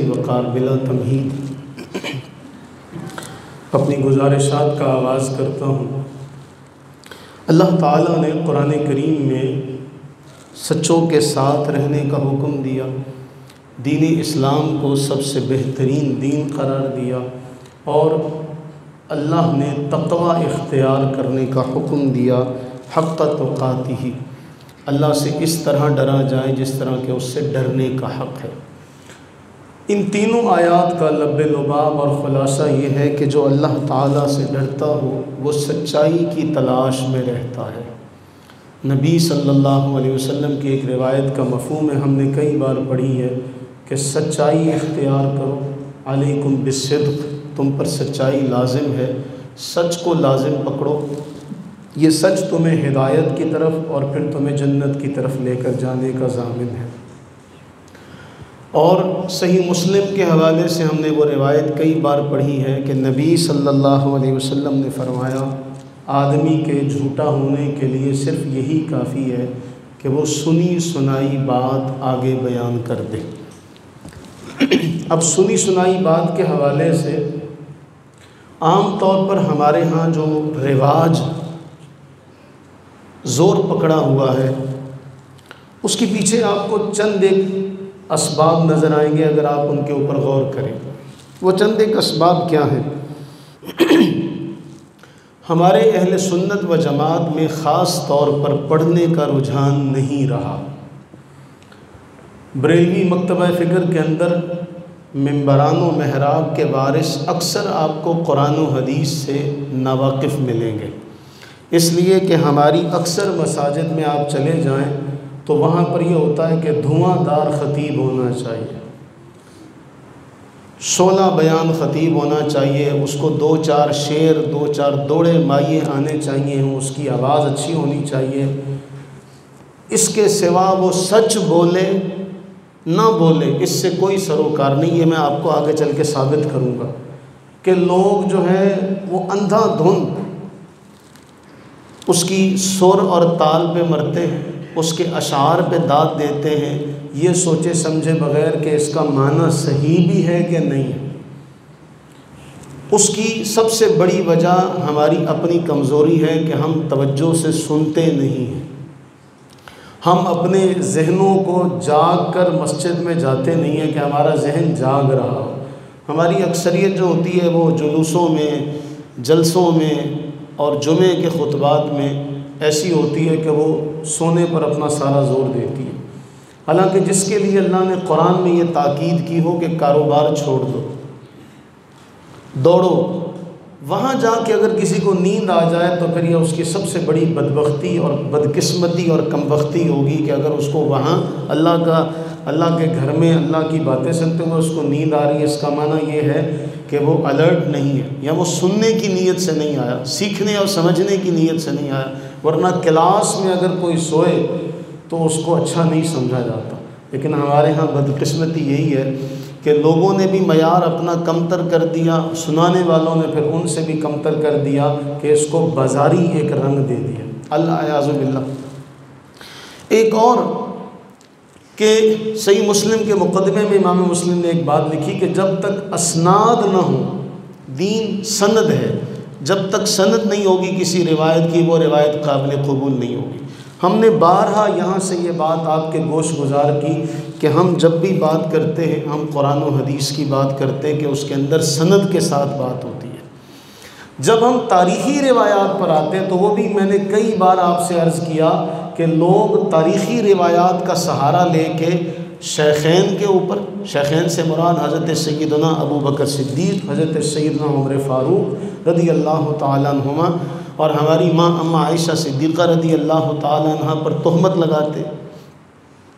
वक़ार बिला तमहीद अपनी गुजारिशात का आगाज़ करता हूँ। अल्लाह ताला ने कुरान करीम में सच्चों के साथ रहने का हुक्म दिया, दीन इस्लाम को सबसे बेहतरीन दीन करार दिया और अल्लाह ने तक़वा इख्तियार करने का हुक्म दिया। हक़्क़ तुक़ातिही, अल्लाह से इस तरह डरा जाए जिस तरह के उससे डरने का हक़ है। इन तीनों आयात का लब्बे लुबाब और ख़ुलासा ये है कि जो अल्लाह ताला से डरता हो वो सच्चाई की तलाश में रहता है। नबी सल्लल्लाहु अलैहि वसल्लम की एक रिवायत का मफ़हूम है, हमने कई बार पढ़ी है कि सच्चाई इख्तियार करो, अलैकुम बिस्सिद्क़, तुम पर सच्चाई लाजिम है, सच को लाजिम पकड़ो, ये सच तुम्हें हिदायत की तरफ और फिर तुम्हें जन्नत की तरफ लेकर जाने का ज़ामिन है। और सही मुस्लिम के हवाले से हमने वो रिवायत कई बार पढ़ी है कि नबी सल्लल्लाहु अलैहि वसल्लम ने फरमाया, आदमी के झूठा होने के लिए सिर्फ़ यही काफ़ी है कि वो सुनी सुनाई बात आगे बयान कर दे। अब सुनी सुनाई बात के हवाले से आम तौर पर हमारे यहाँ जो रिवाज ज़ोर पकड़ा हुआ है उसके पीछे आपको चंद एक असबाब नज़र आएंगे अगर आप उनके ऊपर गौर करें। वो चंद एक असबाब क्या हैं? हमारे अहले सुन्नत व जमात में ख़ास तौर पर पढ़ने का रुझान नहीं रहा। बरेलवी मकतबा फ़िक्र के अंदर मिंबरान व महराब के वारिस अक्सर आपको कुरान व हदीस से नावाकिफ़ मिलेंगे, इसलिए कि हमारी अक्सर मसाजिद में आप चले जाएं तो वहाँ पर यह होता है कि धुआंधार ख़तीब होना चाहिए, 16 बयान ख़तीब होना चाहिए, उसको 2-4 शेर 2-4 दौड़े माये आने चाहिए, उसकी आवाज़ अच्छी होनी चाहिए। इसके सिवा वो सच बोले ना बोले इससे कोई सरोकार नहीं। ये मैं आपको आगे चल के साबित करूँगा कि लोग जो हैं वो अंधाधुंध उसकी सुर और ताल पे मरते हैं, उसके अशार पे दाद देते हैं, ये सोचे समझे बग़ैर कि इसका माना सही भी है कि नहीं है। उसकी सबसे बड़ी वजह हमारी अपनी कमज़ोरी है कि हम तवज्जो से सुनते नहीं हैं। हम अपने जहनों को जाग कर मस्जिद में जाते नहीं हैं कि हमारा जहन जाग रहा हो। हमारी अक्सरियत जो होती है वो जुलूसों में, जलसों में और जुमे के खुतबात में ऐसी होती है कि वो सोने पर अपना सारा ज़ोर देती है। हालांकि जिसके लिए अल्लाह ने कुरान में ये ताकीद की हो कि कारोबार छोड़ दो, दौड़ो, वहाँ जाके अगर किसी को नींद आ जाए तो फिर यह उसकी सबसे बड़ी बदबख्ती और बदकिस्मती और कमबख्ती होगी कि अगर उसको वहाँ अल्लाह के घर में अल्लाह की बातें सुनते हुए उसको नींद आ रही है। इसका माना ये है कि वो अलर्ट नहीं है या वो सुनने की नीयत से नहीं आया, सीखने और समझने की नीयत से नहीं आया। वरना क्लास में अगर कोई सोए तो उसको अच्छा नहीं समझा जाता। लेकिन हमारे यहाँ बदकिस्मती यही है कि लोगों ने भी मयार अपना कमतर कर दिया, सुनाने वालों ने फिर उनसे भी कमतर कर दिया कि इसको बाज़ारी एक रंग दे दिया। अल्लाह याज़ु बिल्लाह। एक और कि सही मुस्लिम के मुक़दमे में इमाम मुस्लिम ने एक बात लिखी कि जब तक असनाद न हो, दीन सनद है, जब तक सनद नहीं होगी किसी रिवायत की वो रिवायत काबिल कबूल नहीं होगी। हमने बारहा यहाँ से ये बात आपके गोश गुजार की कि हम जब भी बात करते हैं हम कुरान और हदीस की बात करते हैं कि उसके अंदर सनद के साथ बात होती है। जब हम तारीख़ी रिवायात पर आते हैं तो वो भी मैंने कई बार आपसे अर्ज़ किया कि लोग तारीख़ी रिवायात का सहारा लेके शेखैन के ऊपर, शेखैन से मुराद हज़रत सैयदना अबू बकर सिद्दीक़, हज़रत सैयदना उमर फ़ारूक रज़ी अल्लाह ताला अन्हुमा और हमारी माँ अम्मा आयशा सिद्दीक़ा रज़ी अल्लाह ताला अन्हा पर तोहमत लगाते,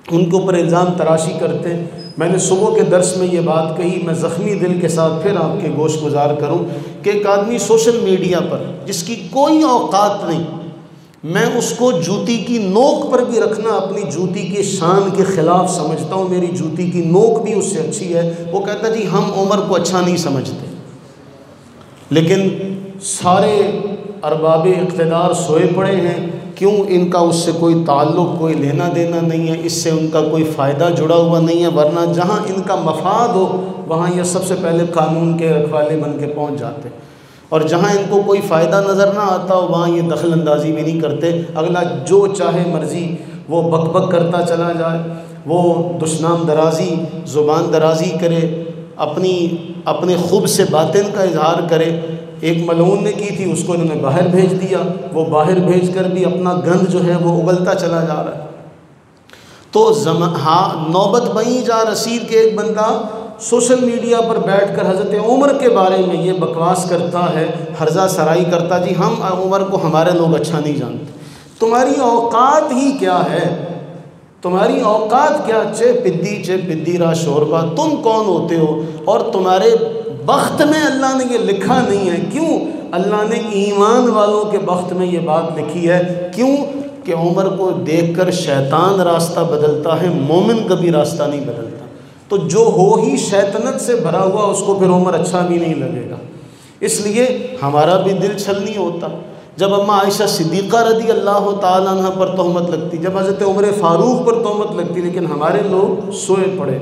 उनके ऊपर इल्ज़ाम तराशी करते। मैंने सुबह के दर्स में ये बात कही, मैं ज़ख्मी दिल के साथ फिर आपके गोश गुजार करूँ कि एक आदमी सोशल मीडिया पर जिसकी कोई औकात नहीं, मैं उसको जूती की नोक पर भी रखना अपनी जूती की शान के ख़िलाफ़ समझता हूँ, मेरी जूती की नोक भी उससे अच्छी है। वो कहता जी हम उमर को अच्छा नहीं समझते, लेकिन सारे अरबाब इक़्तिदार सोए पड़े हैं, क्यों इनका उससे कोई ताल्लुक़, कोई लेना देना नहीं है, इससे उनका कोई फ़ायदा जुड़ा हुआ नहीं है, वरना जहाँ इनका मफाद हो वहाँ ये सबसे पहले कानून के रखवाले बन के पहुँच जाते, और जहाँ इनको कोई फ़ायदा नज़र ना आता हो वहाँ ये दखल अंदाज़ी भी नहीं करते। अगला जो चाहे मर्ज़ी वो बक बक करता चला जाए, वो दुश्मन दराज़ी, ज़ुबान दराज़ी करे, अपने ख़ुद से बातिन का इजहार करे। एक मलऊन ने की थी, उसको इन्होंने बाहर भेज दिया, वो बाहर भेज कर भी अपना गंद जो है वो उगलता चला जा रहा है। तो हाँ, नौबत बनी जा रसीद के एक बंदा सोशल मीडिया पर बैठकर हज़रत उमर के बारे में ये बकवास करता है, हर्जा सराई करता, जी हम उमर को हमारे लोग अच्छा नहीं जानते। तुम्हारी औकात ही क्या है, तुम्हारी औकात क्या, चे पिद्दी रा शोरबा, तुम कौन होते हो? और तुम्हारे बख्त में अल्लाह ने ये लिखा नहीं है। क्यों? अल्लाह ने ईमान वालों के बख्त में ये बात लिखी है। क्यों? कि उमर को देखकर शैतान रास्ता बदलता है, मोमिन कभी रास्ता नहीं बदलता। तो जो हो ही शैतानत से भरा हुआ उसको फिर उमर अच्छा भी नहीं लगेगा। इसलिए हमारा भी दिल छल नहीं होता जब अम्मा आयशा सिद्दीक़ा रज़ी अल्लाह ताला अन्हा पर तोहमत लगती, जब हज़रत उमर फ़ारूक पर तोहमत लगती, लेकिन हमारे लोग सोए पड़े।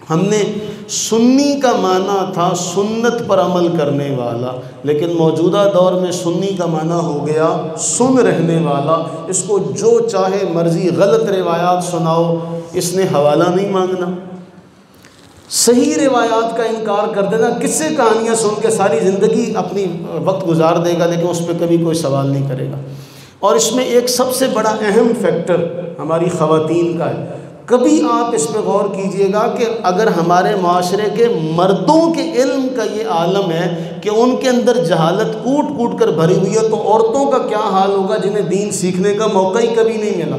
हमने सुन्नी का माना था सुन्नत पर अमल करने वाला, लेकिन मौजूदा दौर में सुन्नी का माना हो गया सुन रहने वाला। इसको जो चाहे मर्ज़ी गलत रिवायात सुनाओ, इसने हवाला नहीं मांगना, सही रिवायात का इनकार कर देना, किससे कहानियाँ सुन के सारी ज़िंदगी अपनी वक्त गुजार देगा, लेकिन उस पर कभी कोई सवाल नहीं करेगा। और इसमें एक सबसे बड़ा अहम फैक्टर हमारी ख़वातीन का है। कभी आप इस पर गौर कीजिएगा कि अगर हमारे माशरे के मर्दों के इल्म का ये आलम है कि उनके अंदर जहालत कूट कूट कर भरी हुई है, तो औरतों का क्या हाल होगा जिन्हें दीन सीखने का मौका ही कभी नहीं मिला,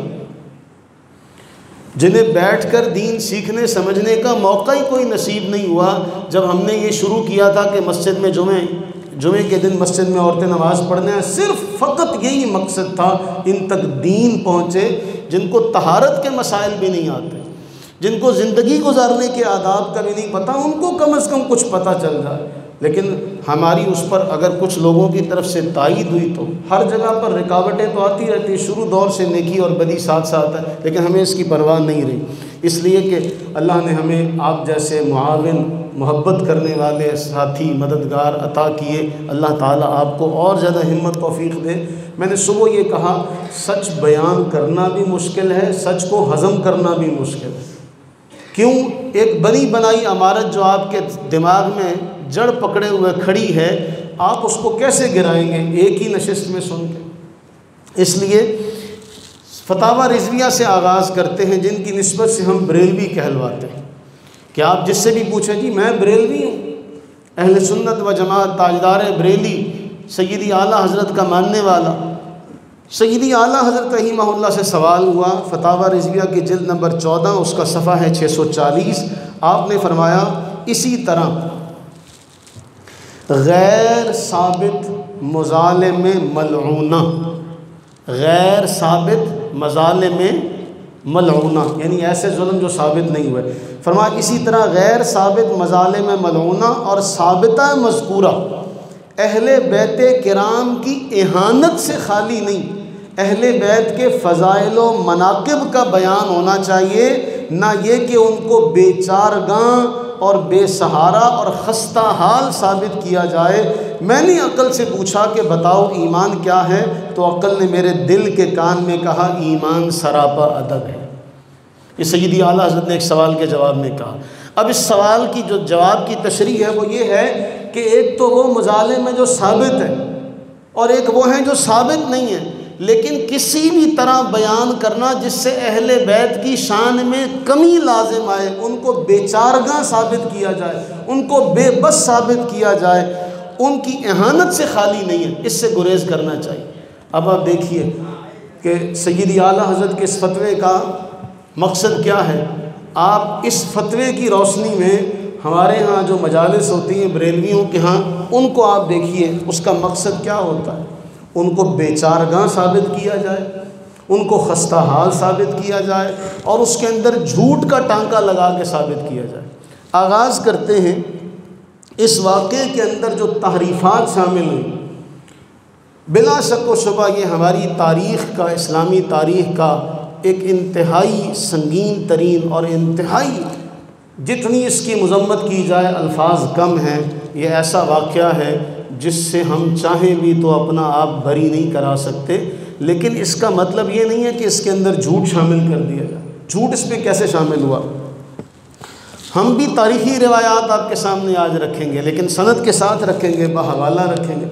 जिन्हें बैठकर दीन सीखने समझने का मौका ही कोई नसीब नहीं हुआ। जब हमने ये शुरू किया था कि मस्जिद में जुमे के दिन मस्जिद में औरतें नमाज़ पढ़ने हैं, सिर्फ फ़कत यही मकसद था इन तक दीन पहुँचे जिनको तहारत के मसाइल भी नहीं आते, जिनको ज़िंदगी गुजारने के आदाब का भी नहीं पता, उनको कम से कम कुछ पता चल जाए। लेकिन हमारी उस पर अगर कुछ लोगों की तरफ से तायीद हुई तो हर जगह पर रुकावटें तो आती रहती है, शुरू दौर से नेकी और बदी साथ साथ है, लेकिन हमें इसकी परवाह नहीं रही। इसलिए कि अल्लाह ने हमें आप जैसे मुआविन, मोहब्बत करने वाले साथी, मददगार अता किए। अल्लाह ताला आपको और ज़्यादा हिम्मत तौफीक दे। मैंने सुबह ये कहा, सच बयान करना भी मुश्किल है, सच को हज़म करना भी मुश्किल है। क्यों? एक बनी बनाई इमारत जो आपके दिमाग में जड़ पकड़े हुए खड़ी है, आप उसको कैसे गिराएंगे एक ही नशिस्त में सुन के? इसलिए फतावा रिज़विया से आगाज़ करते हैं, जिनकी निस्बत से हम बरेलवी कहलवाते हैं। कि आप जिससे भी पूछें, जी मैं बरेलवी हूँ, अहले सुन्नत व जमात, ताजदार बरेली, सैयदी आला हज़रत का मानने वाला। सैयदी आला हज़रत रहीमहुल्लाह से सवाल हुआ, फतावा रिज़विया की जिल्द नंबर 14, उसका सफ़ा है 640। आपने फरमाया, इसी तरह गैर साबित मज़ालिम मलऊना, गैर साबित मज़ालिम मलऊना यानी ऐसे जुल्म जो साबित नहीं हुए। फरमाया इसी तरह गैर साबित मज़ालिम मलऊना और साबिता मज़कूरा अहले बैत किराम की इहानत से खाली नहीं, अहले बैत के फ़ज़ाइल व मनाक़िब का बयान होना चाहिए, ना ये कि उनको बेचारगां और बेसहारा और खस्ता हाल साबित किया जाए। मैंने अक़ल से पूछा कि बताओ ईमान क्या है, तो अक़ल ने मेरे दिल के कान में कहा, ईमान सरापा अदब है। ये सैयदी आला हज़रत ने एक सवाल के जवाब में कहा। अब इस सवाल की जो जवाब की तशरीह है वो ये है कि एक तो वो मुज़ालिम है जो साबित है और एक वो है जो साबित नहीं है, लेकिन किसी भी तरह बयान करना जिससे अहले बैत की शान में कमी लाजिम आए, उनको बेचारगा साबित किया जाए, उनको बेबस साबित किया जाए, उनकी इहानत से खाली नहीं है, इससे गुरेज करना चाहिए। अब आप देखिए कि सैयदी आला हज़रत के इस फतवे का मकसद क्या है। आप इस फतवे की रोशनी में हमारे यहाँ जो मजालिस होती हैं बरेलवियों के यहाँ, उनको आप देखिए उसका मकसद क्या होता है। उनको बेचारगां साबित किया जाए, उनको खस्ता हाल साबित किया जाए और उसके अंदर झूठ का टांका लगा के साबित किया जाए। आगाज़ करते हैं इस वाक़े के अंदर जो तहरीफ़ात शामिल हुई बिला शक व शुबा ये हमारी तारीख़ का, इस्लामी तारीख़ का एक इंतहाई संगीन तरीन और इंतहाई, जितनी इसकी मज़म्मत की जाए अल्फाज कम हैं, ये ऐसा वाक़या है जिससे हम चाहें भी तो अपना आप बरी नहीं करा सकते। लेकिन इसका मतलब ये नहीं है कि इसके अंदर झूठ शामिल कर दिया जाए। झूठ इसमें कैसे शामिल हुआ? हम भी तारीख़ी रिवायात आपके सामने आज रखेंगे, लेकिन सनद के साथ रखेंगे, बहवाला रखेंगे।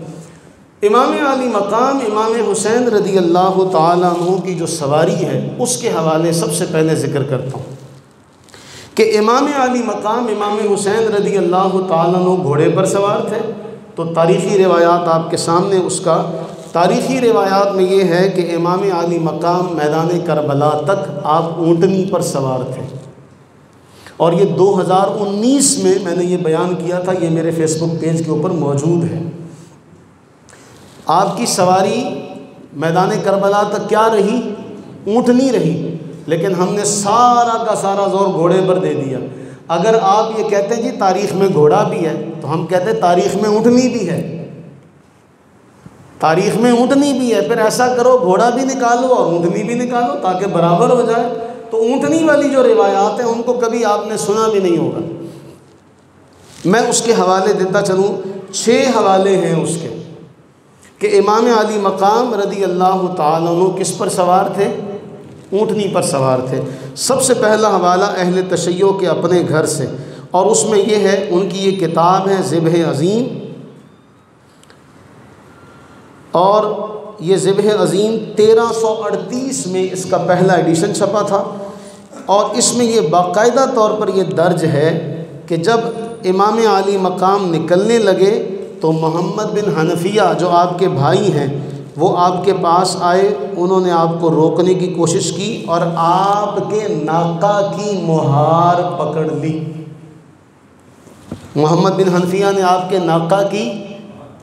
इमाम आली मकाम इमाम हुसैन रदी अल्लाह ताला अन्हु की जो सवारी है उसके हवाले सबसे पहले ज़िक्र करता हूँ कि इमाम आली मकाम इमाम हुसैन रदी अल्लाह ताला अन्हु घोड़े पर सवार थे। तो तारीख़ी रिवायात आपके सामने, उसका तारीख़ी रिवायात में ये है कि इमाम आली मकाम मैदान करबला तक आप ऊँटनी पर सवार थे। और ये 2019 में मैंने ये बयान किया था, ये मेरे फेसबुक पेज के ऊपर मौजूद है। आपकी सवारी मैदान करबला तक क्या रही? ऊँटनी रही, लेकिन हमने सारा का सारा ज़ोर घोड़े पर दे दिया। अगर आप ये कहते हैं जी तारीख़ में घोड़ा भी है, तो हम कहते हैं तारीख़ में ऊँटनी भी है, तारीख़ में ऊँटनी भी है। फिर ऐसा करो, घोड़ा भी निकालो और ऊँटनी भी निकालो ताकि बराबर हो जाए। तो ऊँटनी वाली जो रिवायात हैं उनको कभी आपने सुना भी नहीं होगा। मैं उसके हवाले देता चलूँ, 6 हवाले हैं उसके कि इमाम आली मकाम रदी अल्लाह ताला अन्हु किस पर सवार थे? ऊँटनी पर सवार थे। सबसे पहला हवाला अहले तशय्यो के अपने घर से, और उसमें यह है, उनकी ये किताब है ज़िब्ह अज़ीम, और ये ज़िब्ह अज़ीम 1338 में इसका पहला एडिशन छपा था। और इसमें ये बाकायदा तौर पर ये दर्ज है कि जब इमाम आली मकाम निकलने लगे तो मोहम्मद बिन हनफिया जो आपके भाई हैं वो आपके पास आए, उन्होंने आपको रोकने की कोशिश की और आपके नाका की मुहार पकड़ ली। मोहम्मद बिन हनफिया ने आपके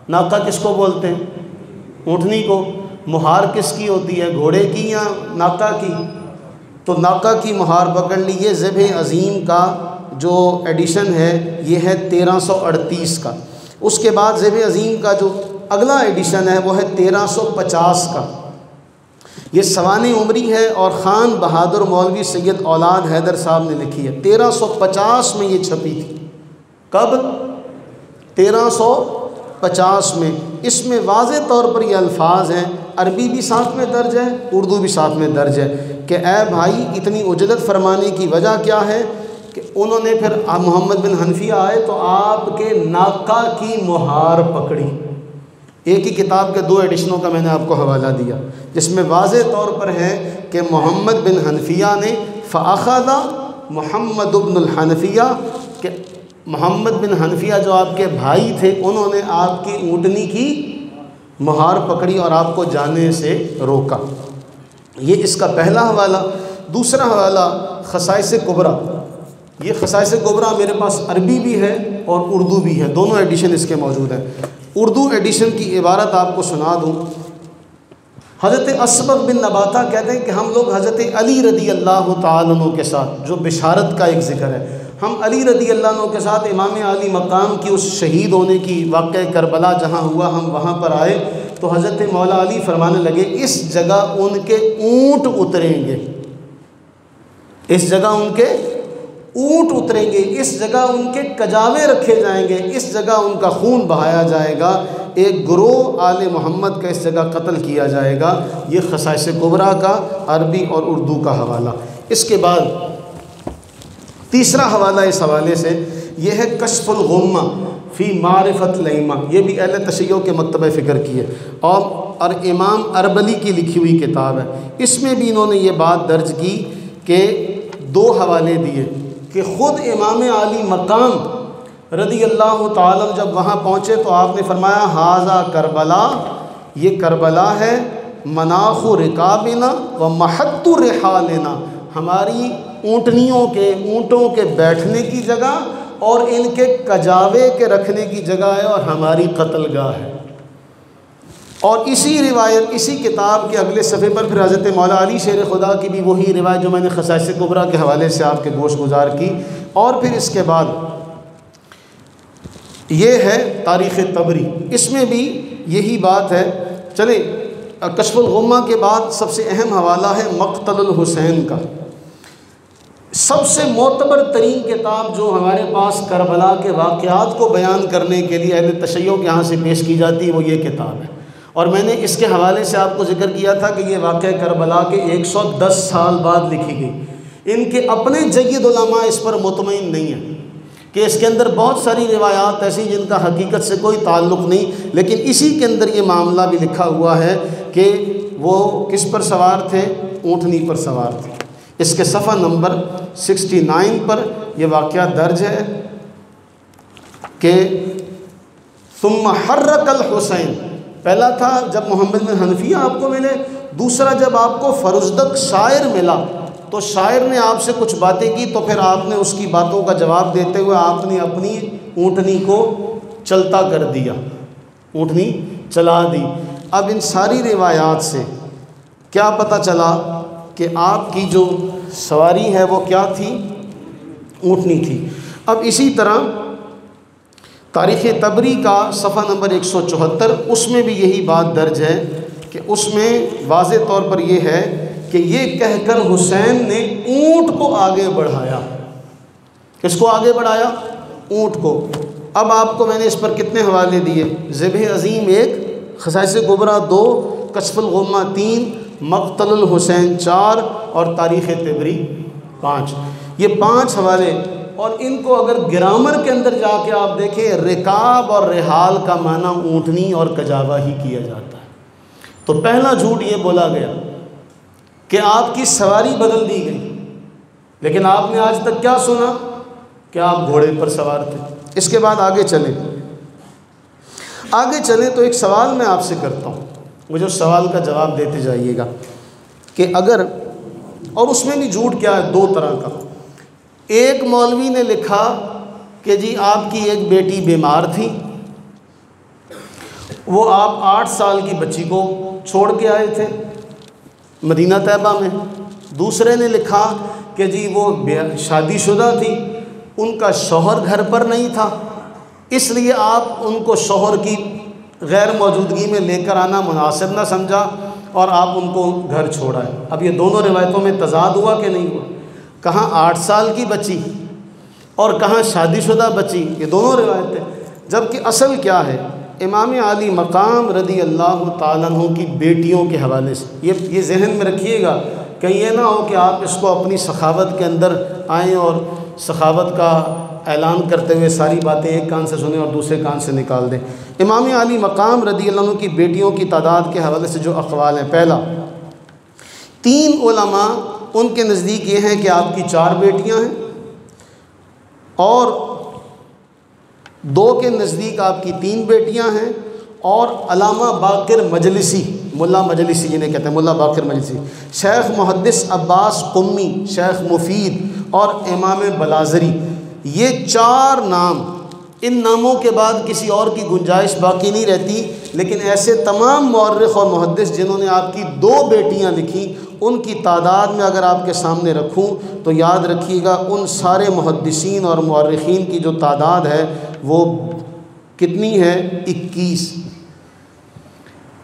नाका किसको बोलते हैं? ऊँटनी को। मुहार किसकी होती है? घोड़े की या नाका की? तो नाका की मुहार पकड़ ली। ये ज़िब्ह अज़ीम का जो एडिशन है ये है 1338 का। उसके बाद ज़िब्ह अज़ीम का जो अगला एडिशन है वो है 1350 का। ये सवाने उमरी है और ख़ान बहादुर मौलवी सैयद औलाद हैदर साहब ने लिखी है। 1350 में ये छपी थी। कब? 1350 में। इसमें वाज़े तौर पर ये अल्फाज हैं, अरबी भी साथ में दर्ज है, उर्दू भी साथ में दर्ज है कि ए भाई इतनी उजलत फरमाने की वजह क्या है कि उन्होंने फिर मोहम्मद बिन हनफिया आए तो आपके नाका की मुहार पकड़ी। एक ही किताब के 2 एडिशनों का मैंने आपको हवाला दिया जिसमें वाज़े तौर पर है कि मोहम्मद बिन हनफिया ने फ़अख़ज़ा मोहम्मद बिन हनफिया के मोहम्मद बिन हनफिया जो आपके भाई थे उन्होंने आपकी ऊँटनी की मुहार पकड़ी और आपको जाने से रोका। ये इसका पहला हवाला। दूसरा हवाला ख़साइस कुबरा। ये ख़साइस कुबरा मेरे पास अरबी भी है और उर्दू भी है, दोनों एडिशन इसके मौजूद हैं। उर्दू एडिशन की इबारत आपको सुना दूँ। हज़रत असबग़ बिन नबाता कहते हैं कि हम लोग हज़रत अली रदी अल्लाह ताला अन्हु के साथ, जो बिशारत का एक ज़िक्र है, हम अली रदी अल्लाह अन्हु के साथ इमाम आली मकाम की उस शहीद होने की वाक़या करबला जहाँ हुआ हम वहाँ पर आए तो हज़रत मौला अली फरमाने लगे इस जगह उनके ऊँट उतरेंगे, इस जगह उनके ऊँट उतरेंगे, इस जगह उनके कजावे रखे जाएंगे, इस जगह उनका खून बहाया जाएगा, एक गुरोह आले मोहम्मद का इस जगह कत्ल किया जाएगा। ये ख़साइस कुबरा का अरबी और उर्दू का हवाला। इसके बाद तीसरा हवाला इस हवाले से यह है कश्फुल गुम्मा फ़ी मारिफत लइमा। ये भी अहले तशय्यो के मकतबे फ़िक्र की है और इमाम अरबली की लिखी हुई किताब है। इसमें भी इन्होंने ये बात दर्ज की कि 2 हवाले दिए कि ख़ुद इमाम आली मकाम रदी अल्लाह ताला जब वहाँ पहुँचे तो आपने फरमाया हाज़ा करबला, ये करबला है, मनाख़ु रिकाबिना व महत्तु रिहालिना, हमारी ऊँटनियों के, ऊँटों के बैठने की जगह और इनके कजावे के रखने की जगह है और हमारी कत्लगाह है। और इसी रिवायत, इसी किताब के अगले सफ़े पर फिर हज़रत मौला अली शेर खुदा की भी वही रिवायत जो मैंने ख़साइस कुबरा के हवाले से आपके गोश गुजार की। और फिर इसके बाद ये है तारीख़ तबरी, इसमें भी यही बात है चले कश्फुल गुम्मा के बाद सबसे अहम हवाला है मक़तलुल हुसैन का। सबसे मोतबर तरीन किताब जो हमारे पास करबला के वाक़यात को बयान करने के लिए अहले तशय्युअ के यहाँ से पेश की जाती है वो ये किताब है। और मैंने इसके हवाले से आपको ज़िक्र किया था कि ये वाक़या करबला के 110 साल बाद लिखी गई। इनके अपने जय्यद उलमा इस पर मुतमईन नहीं है कि इसके अंदर बहुत सारी रिवायात ऐसी जिनका हकीकत से कोई ताल्लुक़ नहीं, लेकिन इसी के अंदर ये मामला भी लिखा हुआ है कि वो किस पर सवार थे, ऊँटनी पर सवार थे। इसके सफ़ा नंबर 69 पर यह वाक़या दर्ज है कि सुम्मा हर्रकल हुसैन, पहला था जब मोहम्मद बिन हनफिया आपको मिले, दूसरा जब आपको फरुज़दक शायर मिला तो शायर ने आपसे कुछ बातें की तो फिर आपने उसकी बातों का जवाब देते हुए आपने अपनी ऊँटनी को चलता कर दिया, ऊँटनी चला दी। अब इन सारी रिवायात से क्या पता चला कि आपकी जो सवारी है वो क्या थी, ऊँटनी थी। अब इसी तरह तारीख़ तबरी का सफ़ा नंबर 174, उसमें भी यही बात दर्ज है कि उसमें वाज़े तौर पर यह है कि ये कहकर हुसैन ने ऊँट को आगे बढ़ाया। किसको आगे बढ़ाया? ऊँट को। अब आपको मैंने इस पर कितने हवाले दिए, ज़िब्ह अज़ीम 1, ख़साइस कुबरा 2, कश्फुल गुम्मा 3, मक़तलुल हुसैन 4 और तारीख़ तबरी 5। ये 5 हवाले, और इनको अगर ग्रामर के अंदर जाके आप देखें, रिकाब और रिहाल का माना ऊँटनी और कजावा ही किया जाता है। तो पहला झूठ ये बोला गया कि आपकी सवारी बदल दी गई, लेकिन आपने आज तक क्या सुना कि आप घोड़े पर सवार थे। इसके बाद आगे चलें तो एक सवाल मैं आपसे करता हूँ, मुझे उस सवाल का जवाब देते जाइएगा कि अगर, और उसमें भी झूठ क्या है, 2 तरह का। एक मौलवी ने लिखा कि जी आपकी एक बेटी बीमार थी, वो आप 8 साल की बच्ची को छोड़ के आए थे मदीना तैयबा में। दूसरे ने लिखा कि जी वो शादीशुदा थी, उनका शौहर घर पर नहीं था, इसलिए आप उनको शौहर की गैर मौजूदगी में लेकर आना मुनासिब ना समझा और आप उनको घर छोड़ाए। अब ये दोनों रिवायतों में तज़ाद हुआ कि नहीं हुआ? कहाँ 8 साल की बच्ची और कहाँ शादीशुदा बच्ची, ये दोनों रिवायतें। जबकि असल क्या है, इमाम अली मकाम रदी अल्लाह ताला अन्हु की बेटियों के हवाले से ये जहन में रखिएगा, कहीं ये ना हो कि आप इसको अपनी सखावत के अंदर आएँ और सखावत का ऐलान करते हुए सारी बातें एक कान से सुने और दूसरे कान से निकाल दें। इमाम अली मकाम रदी अल्लाह अन्हु की बेटियों की तादाद के हवाले से जो अक़वाल हैं, पहला 3 उलमा उनके नज़दीक ये हैं कि आपकी 4 बेटियां हैं, और 2 के नज़दीक आपकी 3 बेटियां हैं, और अल्लामा बाक़िर मजलिसी, मुल्ला मजलिसी जिन्हें कहते हैं, मुल्ला बाक़िर मजलिसी, शेख मुहद्दिस अब्बास कुम्मी, शेख मुफीद और इमाम बलाज़री, ये 4 नाम, इन नामों के बाद किसी और की गुंजाइश बाकी नहीं रहती। लेकिन ऐसे तमाम मौर्रिख़ और मुहद्दिस जिन्होंने आपकी 2 बेटियां लिखी, उनकी तादाद में अगर आपके सामने रखूं तो याद रखिएगा उन सारे मुहद्दिसीन और मौर्रिख़ीन की जो तादाद है वो कितनी है?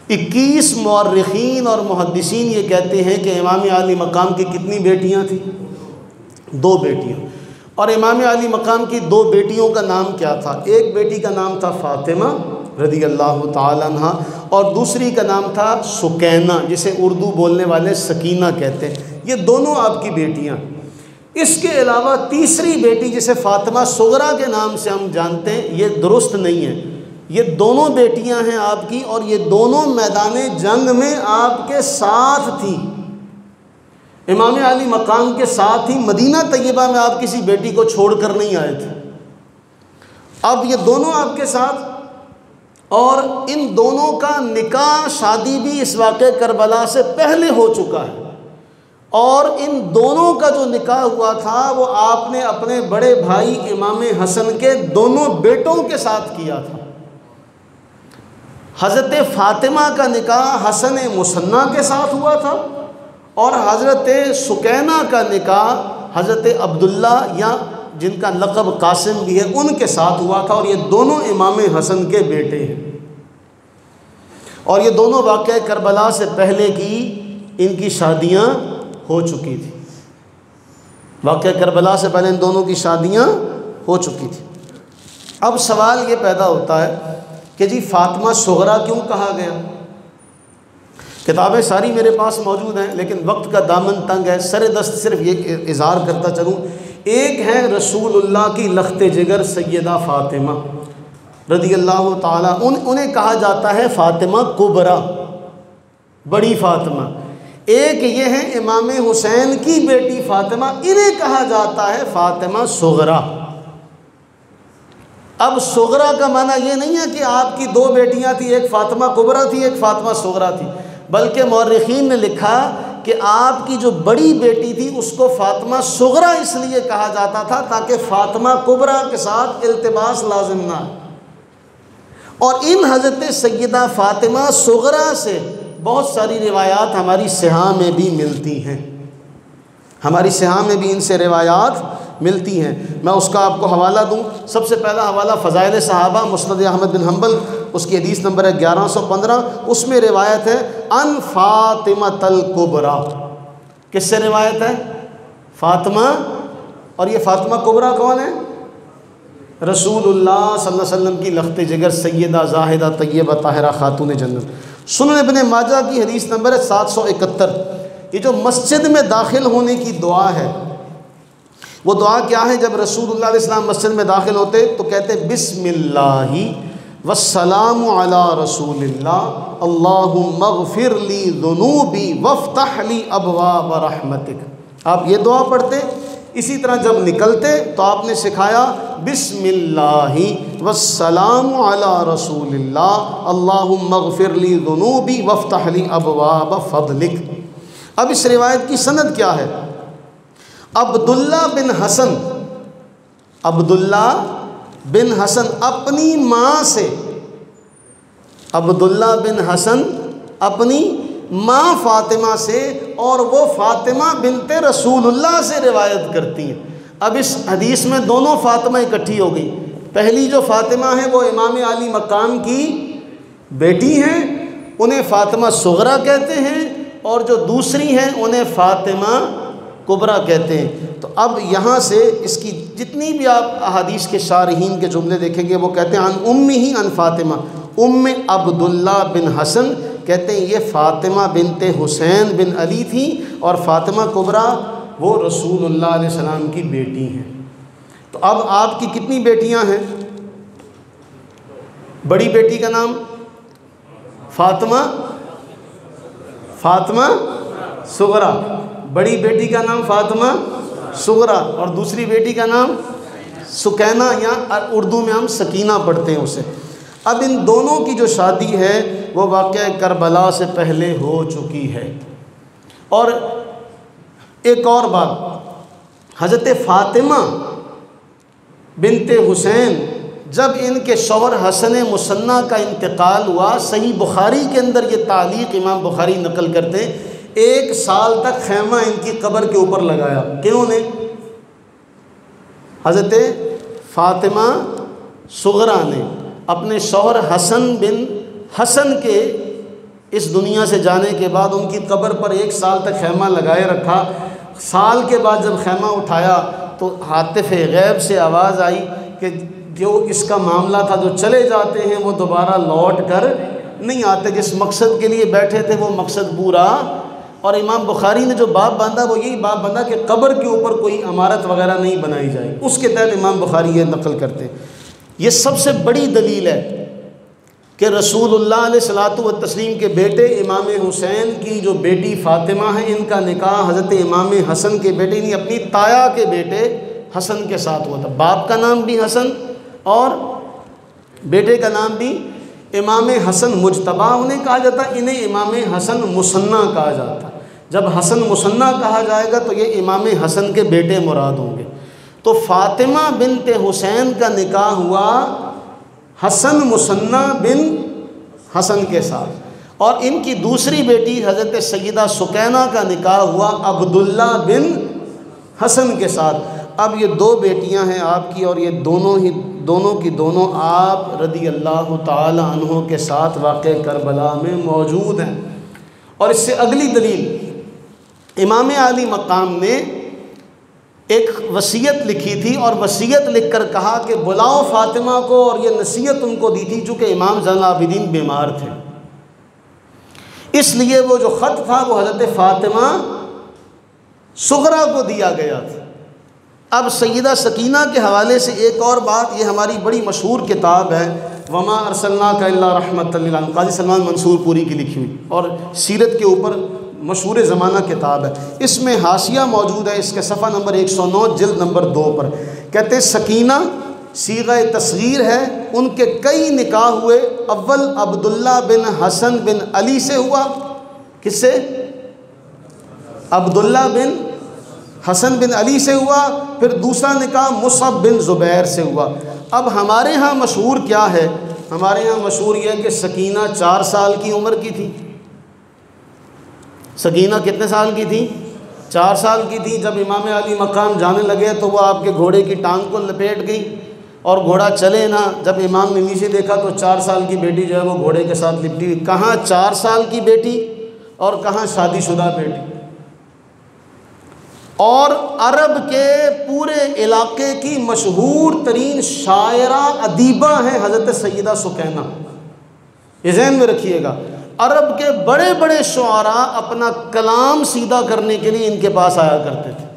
21 मौर्रिख़ीन और मुहद्दिसीन ये कहते हैं कि इमाम अली मकाम की कितनी बेटियां थी? 2 बेटियां। और इमाम अली मकाम की 2 बेटियों का नाम क्या था? एक बेटी का नाम था फ़ातिमा रज़ी अल्लाह ताला अन्हा, और दूसरी का नाम था सुकैना, जिसे उर्दू बोलने वाले सकीना कहते हैं। ये दोनों आपकी बेटियां। इसके अलावा तीसरी बेटी जिसे फ़ातिमा सुगरा के नाम से हम जानते हैं, ये दुरुस्त नहीं है। ये दोनों बेटियां हैं आपकी, और ये दोनों मैदान जंग में आपके साथ थी, इमाम अली मकाम के साथ ही। मदीना तैयबा में आप किसी बेटी को छोड़कर नहीं आए थे। अब ये दोनों आपके साथ, और इन दोनों का निकाह, शादी भी इस वाक़े करबला से पहले हो चुका है, और इन दोनों का जो निकाह हुआ था वो आपने अपने बड़े भाई इमाम हसन के दोनों बेटों के साथ किया था। हज़रत फ़ातिमा का निकाह हसन मुसन्ना के साथ हुआ था, और हज़रत सुकैना का निकाह हज़रत अब्दुल्ला या जिनका लक़ब कासिम भी है उनके साथ हुआ था, और ये दोनों इमाम हसन के बेटे हैं। और ये दोनों वाक़या करबला से पहले की इनकी शादियाँ हो चुकी थी। वाक़या करबला से पहले इन दोनों की शादियाँ हो चुकी थी। अब सवाल ये पैदा होता है कि जी फ़ातिमा सुगरा क्यों कहा गया। किताबें सारी मेरे पास मौजूद हैं, लेकिन वक्त का दामन तंग है, सर दस्त सिर्फ ये इज़हार करता चलूँ। एक है रसूलुल्लाह की लख्ते जिगर सैयदा फ़ातिमा रज़ी अल्लाह ताला, उन्हें कहा जाता है फ़ातिमा कुबरा, बड़ी फ़ातिमा। एक ये है इमाम हुसैन की बेटी फ़ातिमा, इन्हें कहा जाता है फ़ातिमा सुगरा। अब सुगरा का माना ये नहीं है कि आपकी दो बेटियां थी, एक फ़ातिमा कुबरा थी, एक फ़ातिमा सुगरा थी, बल्कि मौर्रिखीन ने लिखा कि आपकी जो बड़ी बेटी थी उसको फ़ातिमा सुगरा इसलिए कहा जाता था ताकि फ़ातिमा कुबरा के साथ इल्तिबास लाजिम ना है। और इन हज़रत सैयदा फ़ातिमा सुगरा से बहुत सारी रिवायात हमारी सिहा में भी मिलती हैं, हमारी सिहा में भी इनसे रिवायात मिलती हैं। मैं उसका आपको हवाला दूं। सबसे पहला हवाला फ़ज़ाइल सहाबा मुस्नद अहमद बिन हम्बल, उसकी हदीस नंबर है 1115। उसमें रिवायत है अन फ़ातिमतल कुबरा। किससे रिवायत है? फ़ातिमा। और ये फ़ातिमा कुबरा कौन है? रसूलुल्लाह सल्लल्लाहु अलैहि वसल्लम की लख्ते जिगर सैयदा ज़ाहिदा तय्यबा ताहिरा खातून जन्नत। सुनन इब्न माजा की हदीस नंबर है 771। ये जो मस्जिद में दाखिल होने की दुआ है, वो दुआ क्या है? जब रसूलुल्लाह अलैहिस्सलाम मस्जिद में दाखिल होते तो कहते बिस्मिल्लाहि वस्सलामु अला रसूलिल्लाह अल्लाहुम्मा ग़फ़िर ली ज़ुनूबी वफ़्तह ली अबवाब रहमतिक। आप ये दुआ पढ़ते। इसी तरह जब निकलते तो आपने सिखाया बिस्मिल्लाहि वस्सलामु अला रसूलिल्लाह अल्लाहुम्मा ग़फ़िर ली ज़ुनूबी वफ़्तह ली अबवाब फ़ज़लिक। अब इस रिवायत की सनद क्या है? अब्दुल्ला बिन हसन, अब्दुल्ला बिन हसन अपनी माँ से, अब्दुल्ला बिन हसन अपनी माँ फ़ातिमा से, और वो फ़ातिमा बिनते रसूलुल्लाह से रिवायत करती हैं। अब इस हदीस में दोनों फ़ातिमा इकट्ठी हो गई। पहली जो फ़ातिमा है वो इमाम अली मकाम की बेटी हैं, उन्हें फ़ातिमा सुगरा कहते हैं, और जो दूसरी हैं उन्हें फ़ातिमा कुबरा कहते हैं। तो अब यहाँ से इसकी जितनी भी आप अहादीस के शारहीन के जुमले देखेंगे वो कहते हैं अन उम्मी ही अन फ़ातिमा, उम्म अब्दुल्ला बिन हसन कहते हैं ये फ़ातिमा बिनते हुसैन बिन अली थी, और फ़ातिमा कुबरा वो रसूलुल्लाह अलैहि सलाम की बेटी हैं। तो अब आपकी कितनी बेटियां हैं? बड़ी बेटी का नाम फ़ातिमा, फ़ातिमा सुगरा, बड़ी बेटी का नाम फ़ातिमा सुगरा, और दूसरी बेटी का नाम सुकैना, या उर्दू में हम सकीना पढ़ते हैं उसे। अब इन दोनों की जो शादी है वो वाक़या करबला से पहले हो चुकी है। और एक और बात, हज़रत फ़ातिमा बिनते हुसैन जब इनके शौहर हसन मुसन्ना का इंतकाल हुआ, सही बुखारी के अंदर ये तालीक़ इमाम बुखारी नकल करते हैं, 1 साल तक खैमा इनकी कब्र के ऊपर लगाया। क्यों ने? हज़रत फ़ातिमा सुगरा ने अपने शौहर हसन बिन हसन के इस दुनिया से जाने के बाद उनकी कब्र पर 1 साल तक खैमा लगाए रखा। साल के बाद जब खैमा उठाया तो हातिफ़ गैब से आवाज़ आई कि जो इसका मामला था, जो चले जाते हैं वो दोबारा लौट कर नहीं आते, जिस मकसद के लिए बैठे थे वो मकसद पूरा। और इमाम बुखारी ने जो बाब बांधा वो यही बाब बांधा कि कब्र के ऊपर कोई इमारत वगैरह नहीं बनाई जाए, उसके तहत इमाम बुखारी ये नकल करते हैं। ये सबसे बड़ी दलील है कि रसूलुल्लाह अलैहिस्सलातु व तस्लीम के बेटे इमाम हुसैन की जो बेटी फ़ातिमा है, इनका निकाह हज़रत इमाम हसन के बेटे नहीं अपनी ताया के बेटे हसन के साथ हुआ था। बाप का नाम भी हसन और बेटे का नाम भी इमाम हसन मुजतबा उन्हें कहा जाता, इन्हें इमाम हसन मुसन्ना कहा जाता। जब हसन मुसन्ना कहा जाएगा तो ये इमाम हसन के बेटे मुराद होंगे। तो फ़ातिमा बिनते हुसैन का निकाह हुआ हसन मुसन्ना बिन हसन के साथ, और इनकी दूसरी बेटी हज़रत सैयदा सुकैना का निकाह हुआ अब्दुल्ला बिन हसन के साथ। अब ये दो बेटियां हैं आपकी और ये दोनों की दोनों आप रदी अल्लाह ताला अन्हो के साथ वाक़े करबला में मौजूद हैं। और इससे अगली दलील, इमाम आली मकाम ने एक वसीयत लिखी थी और वसीयत लिखकर कहा कि बुलाओ फ़ातिमा को, और ये नसीहत उनको दी थी चूँकि इमाम ज़ैनुल आबिदीन बीमार थे, इसलिए वो जो ख़त था वो हज़रत फ़ातिमा सुगरा को दिया गया था। अब सैयदा सकीना के हवाले से एक और बात, ये हमारी बड़ी मशहूर किताब है वमा अरसलनाका इल्ला रहमतल लिल आलमीन, क़ाज़ी सलमान मंसूरपुरी की लिखी हुई और सीरत के ऊपर मशहूर ज़माना किताब है। इसमें हाशिया मौजूद है, इसके सफ़ा नंबर 109 जिल्द नंबर 2 पर कहते हैं सकीना सीग़ा तस्गीर है, उनके कई निकाह हुए। अव्वल अब्दुल्ला बिन हसन बिन अली से हुआ, किससे? अब्दुल्ला बिन हसन बिन अली से हुआ। फिर दूसरा निकाह मुसअब बिन ज़ुबैर से हुआ। अब हमारे यहाँ मशहूर क्या है? हमारे यहाँ मशहूर यह है कि सकीना 4 साल की उम्र की थी। सकीना कितने साल की थी? 4 साल की थी। जब इमाम अली मकाम जाने लगे तो वह आपके घोड़े की टांग को लपेट गई और घोड़ा चले ना। जब इमाम ने नीचे देखा तो 4 साल की बेटी जो है वो घोड़े के साथ लिपटी हुई। कहाँ 4 साल की बेटी और कहाँ शादीशुदा बेटी। और अरब के पूरे इलाके की मशहूर तरीन शायरा अदीबा हैं हज़रत सैयदा सुकैना, ये ज़हन में रखिएगा। अरब के बड़े बड़े शुआरा अपना कलाम सीधा करने के लिए इनके पास आया करते थे,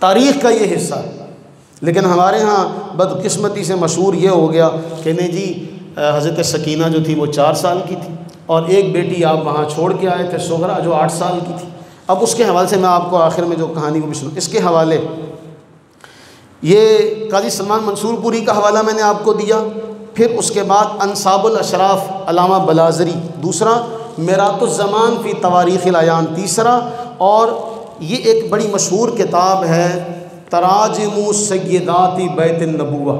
तारीख़ का ये हिस्सा। लेकिन हमारे यहाँ बदकिस्मती से मशहूर ये हो गया कि नहीं जी, हज़रत सकीना जो थी वो 4 साल की थी और एक बेटी आप वहाँ छोड़ के आए थे सुगरा जो 8 साल की थी। अब उसके हवाले से मैं आपको आखिर में जो कहानी को भी सुना, इसके हवाले ये क़ाज़ी सलमान मंसूरपुरी का हवाला मैंने आपको दिया। फिर उसके बाद अंसाबुल अशराफ अल्लामा बलाज़री दूसरा, मिरातुज़्ज़मान फ़ी तवारीख़िल अयान तीसरा, और ये एक बड़ी मशहूर किताब है तराजिमु सय्यदाति बैतिन नबुव्वा,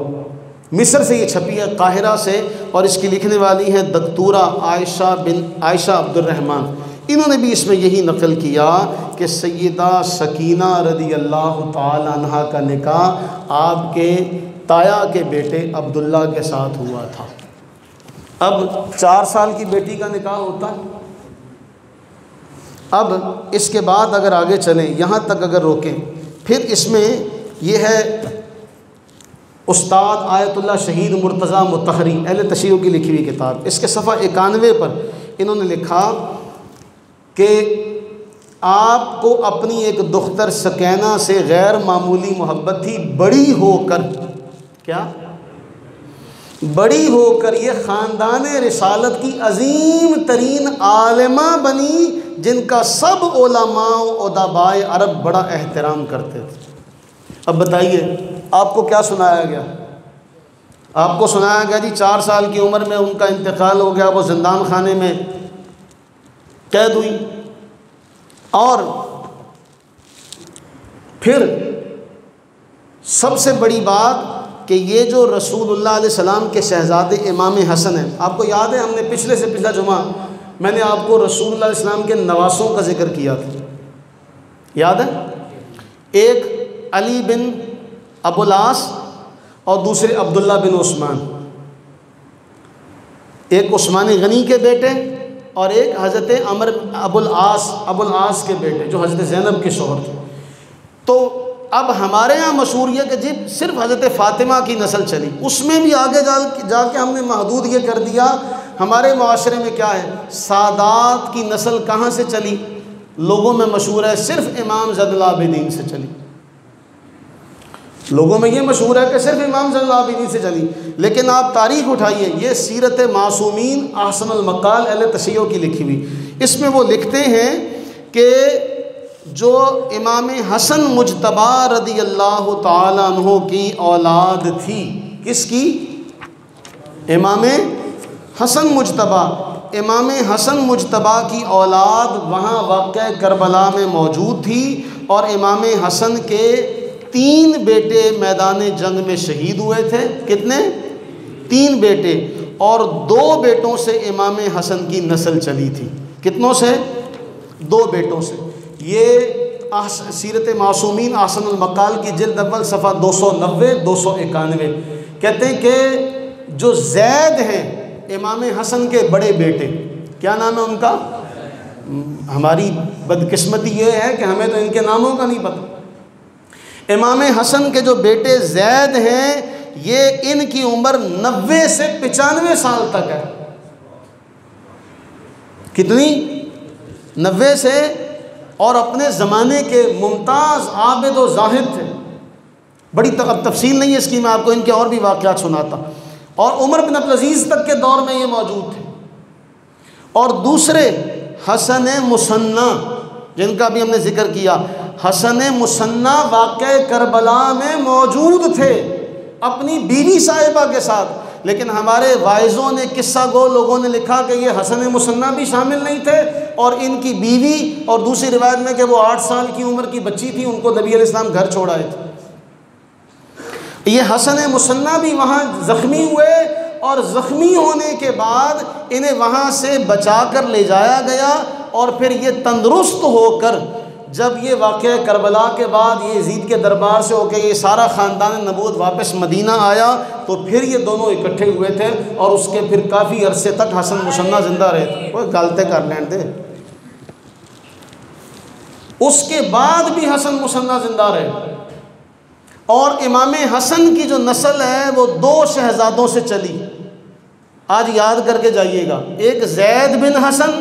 मिस्र से ये छपी है, काहिरा से, और इसकी लिखने वाली हैं दक्तूरा आयशा अब्दुर्रहमान। इन्होंने भी इसमें यही नकल किया कि सैयदा सकीना रदी अल्लाह ताला अन्हा का निकाह आपके ताया के बेटे अब्दुल्ला के साथ हुआ था। अब 4 साल की बेटी का निकाह होता है। अब इसके बाद अगर आगे चलें, यहाँ तक अगर रोकें, फिर इसमें यह है उस्ताद आयतुल्लाह शहीद मुर्तज़ा मुतहरी अहले तशय्युअ की लिखी हुई किताब, इसके सफ़ा 91 पर इन्होंने लिखा कि आपको अपनी एक दुख्तर सकैना से गैर मामूली मोहब्बत थी। बड़ी होकर, क्या बड़ी होकर ये ख़ानदान रिसालत की अजीम तरीन आलिमा बनी, जिनका सब उलमा उदबाए अरब बड़ा एहतराम करते थे। अब बताइए आपको क्या सुनाया गया? आपको सुनाया गया जी 4 साल की उम्र में उनका इंतकाल हो गया, वो जिंदान खाने में कैद हुई। और फिर सबसे बड़ी बात कि ये जो रसूलुल्लाह अलैहि सलाम के शहज़ादे इमाम हसन हैं, आपको याद है हमने पिछले से पिछला जुमा मैंने आपको रसूलुल्लाह अलैहि सलाम के नवासों का जिक्र किया था, याद है? एक अली बिन अबुल आस और दूसरे अब्दुल्ला बिन उस्मान, एक उस्मान गनी के बेटे और एक हज़रत अमर अबुल आस के बेटे जो हज़रत ज़ैनब के शौहर थे। तो अब हमारे यहाँ मशहूर ये कि जी सिर्फ हज़रत फ़ातिमा की नस्ल चली, उसमें भी आगे जाके हमने महदूद ये कर दिया। हमारे माशरे में क्या है, सादात की नस्ल कहाँ से चली? लोगों में मशहूर है सिर्फ इमाम ज़ैनुल आबिदीन से चली। लोगों में ये मशहूर है कि सिर्फ इमाम ज़ैनुल आबिदीन से चली, लेकिन आप तारीख़ उठाइए, ये सीरत मासूमीन अहसनुल मक़ाल अहले तशय्युअ की लिखी हुई, इसमें वो लिखते हैं कि जो इमाम हसन मुज्तबा रदी अल्लाह ताला अन्हु की औलाद थी, किसकी? इमाम हसन मुज्तबा, इमाम हसन मुज्तबा की औलाद वहाँ वाक़या करबला में मौजूद थी। और इमाम हसन के 3 बेटे मैदान जंग में शहीद हुए थे। कितने? 3 बेटे, और 2 बेटों से इमाम हसन की नस्ल चली थी। कितनों से? 2 बेटों से। ये सीरत मासूमीन ahsanul मकाल की जिल्द अव्वल सफ़ा 290 291 कहते हैं कि जो ज़ैद हैं इमाम हसन के बड़े बेटे, क्या नाम है उनका? हमारी बदकिस्मती ये है कि हमें तो इनके नामों का नहीं पता। इमाम हसन के जो बेटे ज़ैद हैं, ये इनकी उम्र 90 से 95 साल तक है। कितनी? 90 से। और अपने ज़माने के मुमताज़ आबिद व ज़ाहिद थे। बड़ी तफसील नहीं है इसकी, मैं आपको इनके और भी वाक़यात सुनाता। और उमर बिन अब्दुल अज़ीज़ तक के दौर में ये मौजूद थे। और दूसरे हसन मुसन्ना, जिनका भी हमने ज़िक्र किया, हसन मुसन्ना वाक़या करबला में मौजूद थे अपनी बीवी साहिबा के साथ। लेकिन हमारे वाइज़ों ने, किस्सा गो लोगों ने लिखा कि ये हसन मुसन्ना भी शामिल नहीं थे और इनकी बीवी, और दूसरी रिवायत में कि वो 8 साल की उम्र की बच्ची थी, उनको नबी अलैहिस्सलाम घर छोड़ आए थे। ये हसन मुसन्ना भी वहाँ ज़ख्मी हुए और ज़ख्मी होने के बाद इन्हें वहाँ से बचा कर ले जाया गया। और फिर ये तंदुरुस्त होकर जब ये वाक़या करबला के बाद ये यज़ीद के दरबार से होकर ये सारा ख़ानदान नबूवत वापस मदीना आया, तो फिर ये दोनों इकट्ठे हुए थे। और उसके फिर काफ़ी अरसे तक हसन मुसन्ना ज़िंदा रहे थे। कोई गलते कर लें थे, उसके बाद भी हसन मुसन्ना ज़िंदा रहे। और इमाम हसन की जो नस्ल है वो 2 शहज़ादों से चली। आज याद करके जाइएगा, एक ज़ैद बिन हसन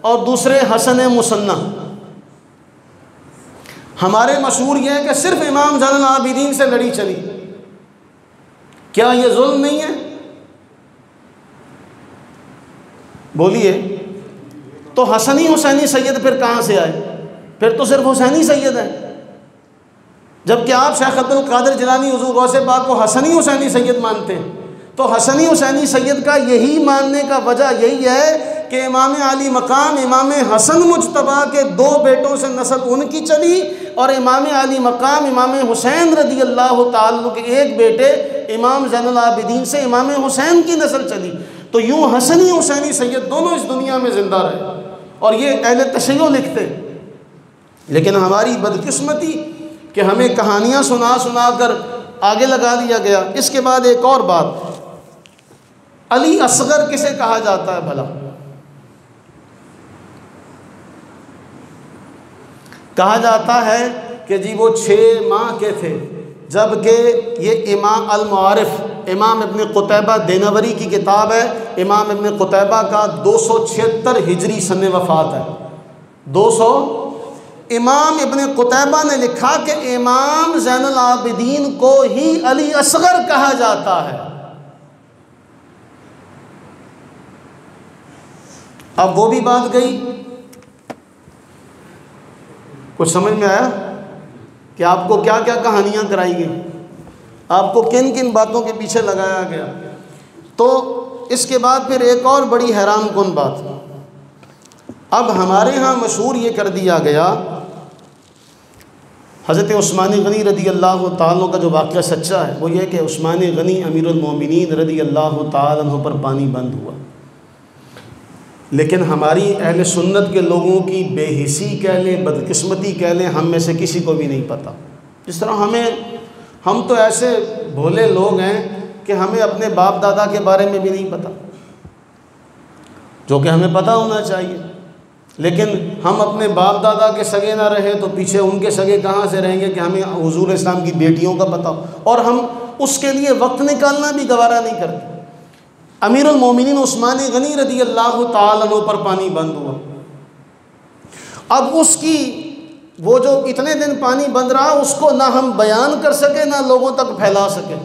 और दूसरे हसन मुसन्ना। हमारे मशहूर ये है कि सिर्फ इमाम ज़ैनुल आबिदीन से लड़ी चली। क्या ये जुल्म नहीं है? बोलिए। तो हसनी हुसैनी सैयद फिर कहाँ से आए? फिर तो सिर्फ हुसैनी सैयद है। जबकि आप शेख अब्दुल कादिर जिलानी हुज़ूर गौसे पाक को हसनी हुसैनी सैयद मानते हैं। तो हसनी हुसैनी सैयद का यही मानने का वजह यही है कि इमाम अली मकाम इमाम हसन मुज्तबा के 2 बेटों से नस्ल उनकी चली, और इमाम अली मकाम इमाम हुसैन रदी अल्लाह ताला के एक बेटे इमाम ज़ैनुल आबिदीन से इमाम हुसैन की नस्ल चली। तो यूँ हसनी हुसैनी सैयद दोनों इस दुनिया में ज़िंदा रहे। और ये अहले तशय्युअ लिखते। लेकिन हमारी बदकिस्मती कि हमें कहानियाँ सुना सुना कर आगे लगा दिया गया। इसके बाद एक और बात, अली असगर किसे कहा जाता है भला? कहा जाता है कि जी वो 6 माह के थे, जबकि ये इमाम अल-मुआरिफ इमाम इब्न कुतैबा देनवरी की किताब है। इमाम इब्न कुतैबा का 276 हिजरी सन वफ़ात है। 200। इमाम इब्न कुतैबा ने लिखा कि इमाम ज़ैनुल आबिदीन को ही अली असगर कहा जाता है। अब वो भी बात गई। कुछ समझ में आया कि आपको क्या क्या कहानियाँ कराई गई, आपको किन किन बातों के पीछे लगाया गया? तो इसके बाद फिर एक और बड़ी हैरान कुन बात, अब हमारे यहाँ मशहूर ये कर दिया गया, हज़रत उस्मान गनी रदी अल्लाह ताला का जो वाक़या सच्चा है वो ये कि उस्मान गनी अमीरुल मोमिनीन रदी अल्लाह ताला अन्हु पर पानी बंद हुआ। लेकिन हमारी अहले सुन्नत के लोगों की बेहिसी कह लें, बदकिस्मती कह लें, हम में से किसी को भी नहीं पता। जिस तरह हम तो ऐसे भोले लोग हैं कि हमें अपने बाप दादा के बारे में भी नहीं पता, जो कि हमें पता होना चाहिए। लेकिन हम अपने बाप दादा के सगे ना रहे तो पीछे उनके सगे कहाँ से रहेंगे कि हमें हुज़ूर इस्लाम की बेटियों का पता हो, और हम उसके लिए वक्त निकालना भी गवारा नहीं करते। अमीरुल मोमिनीन उस्मान गनी रदी अल्लाह ताला अन्हु पर पानी बंद हुआ। अब उसकी वो जो इतने दिन पानी बंद रहा उसको ना हम बयान कर सके ना लोगों तक फैला सके।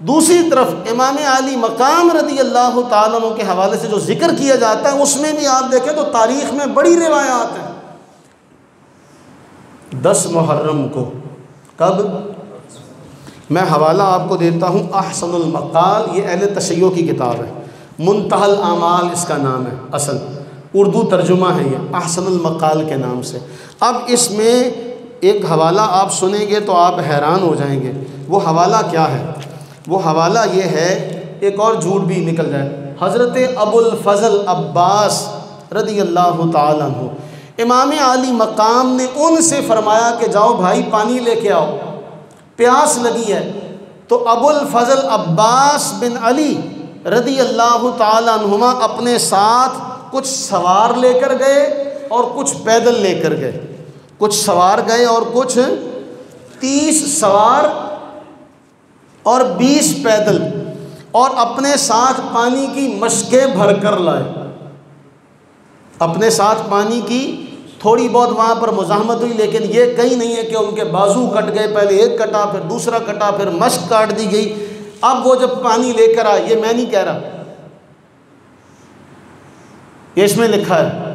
दूसरी तरफ इमाम अली मकाम रदी अल्लाह ताला अन्हु के हवाले से जो ज़िक्र किया जाता है उसमें भी आप देखें तो तारीख़ में बड़ी रिवायात हैं। 10 मुहर्रम को, कब? मैं हवाला आपको देता हूँ, अहसनुल मकाल, ये अहले तशय्युअ की किताब है, मुंतहल आमाल इसका नाम है, असल उर्दू तर्जुमा है ये अहसनुल मकाल के नाम से। अब इसमें एक हवाला आप सुनेंगे तो आप हैरान हो जाएंगे। वो हवाला क्या है? वो हवाला ये है, एक और झूठ भी निकल जाए, हज़रत अबुल फ़ज़ल अब्बास रदी अल्लाह ताला अन्हु इमाम आली मकाम ने उनसे फरमाया कि जाओ भाई पानी लेके आओ, प्यास लगी है। तो अबुल फजल अब्बास बिन अली रदी अल्लाह ताला अन्हुमा अपने साथ कुछ सवार लेकर गए और कुछ पैदल लेकर गए। कुछ सवार गए और कुछ 30 सवार और 20 पैदल, और अपने साथ पानी की मशकें भर कर लाए। अपने साथ पानी की थोड़ी बहुत वहाँ पर मुज़ाहमत हुई, लेकिन ये कहीं नहीं है कि उनके बाजू कट गए, पहले एक कटा फिर दूसरा कटा फिर मश्क काट दी गई। अब वो जब पानी लेकर आए, ये मैं नहीं कह रहा, ये इसमें लिखा है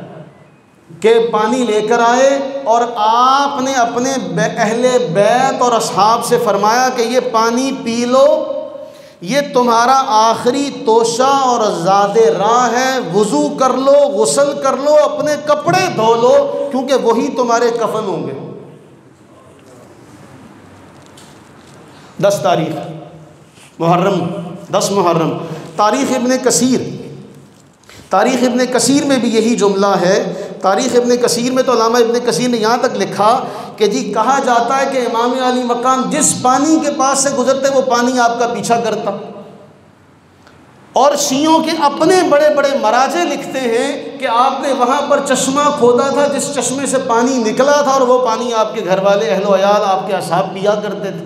कि पानी लेकर आए और आपने अपने अहले बैत और असहाब से फरमाया कि ये पानी पी लो, ये तुम्हारा आखिरी तोशा और ज़ादे राह है, वज़ू कर लो, गुस्ल कर लो, अपने कपड़े धो लो, क्योंकि वही तुम्हारे कफन होंगे। 10 तारीख़ मुहर्रम, 10 मुहर्रम। तारीख़ इब्न कसीर में भी यही जुमला है। तारीख़ इब्न कसीर में तो अल्लामा इब्न कसीर ने यहाँ तक लिखा कि जी कहा जाता है कि इमाम अली मकाम जिस पानी के पास से गुजरते वो पानी आपका पीछा करता। और शियों के अपने बड़े बड़े मराजे लिखते हैं कि आपने वहाँ पर चश्मा खोदा था, जिस चश्मे से पानी निकला था, और वो पानी आपके घर वाले अहलो अयाल आपके असहाब पिया करते थे।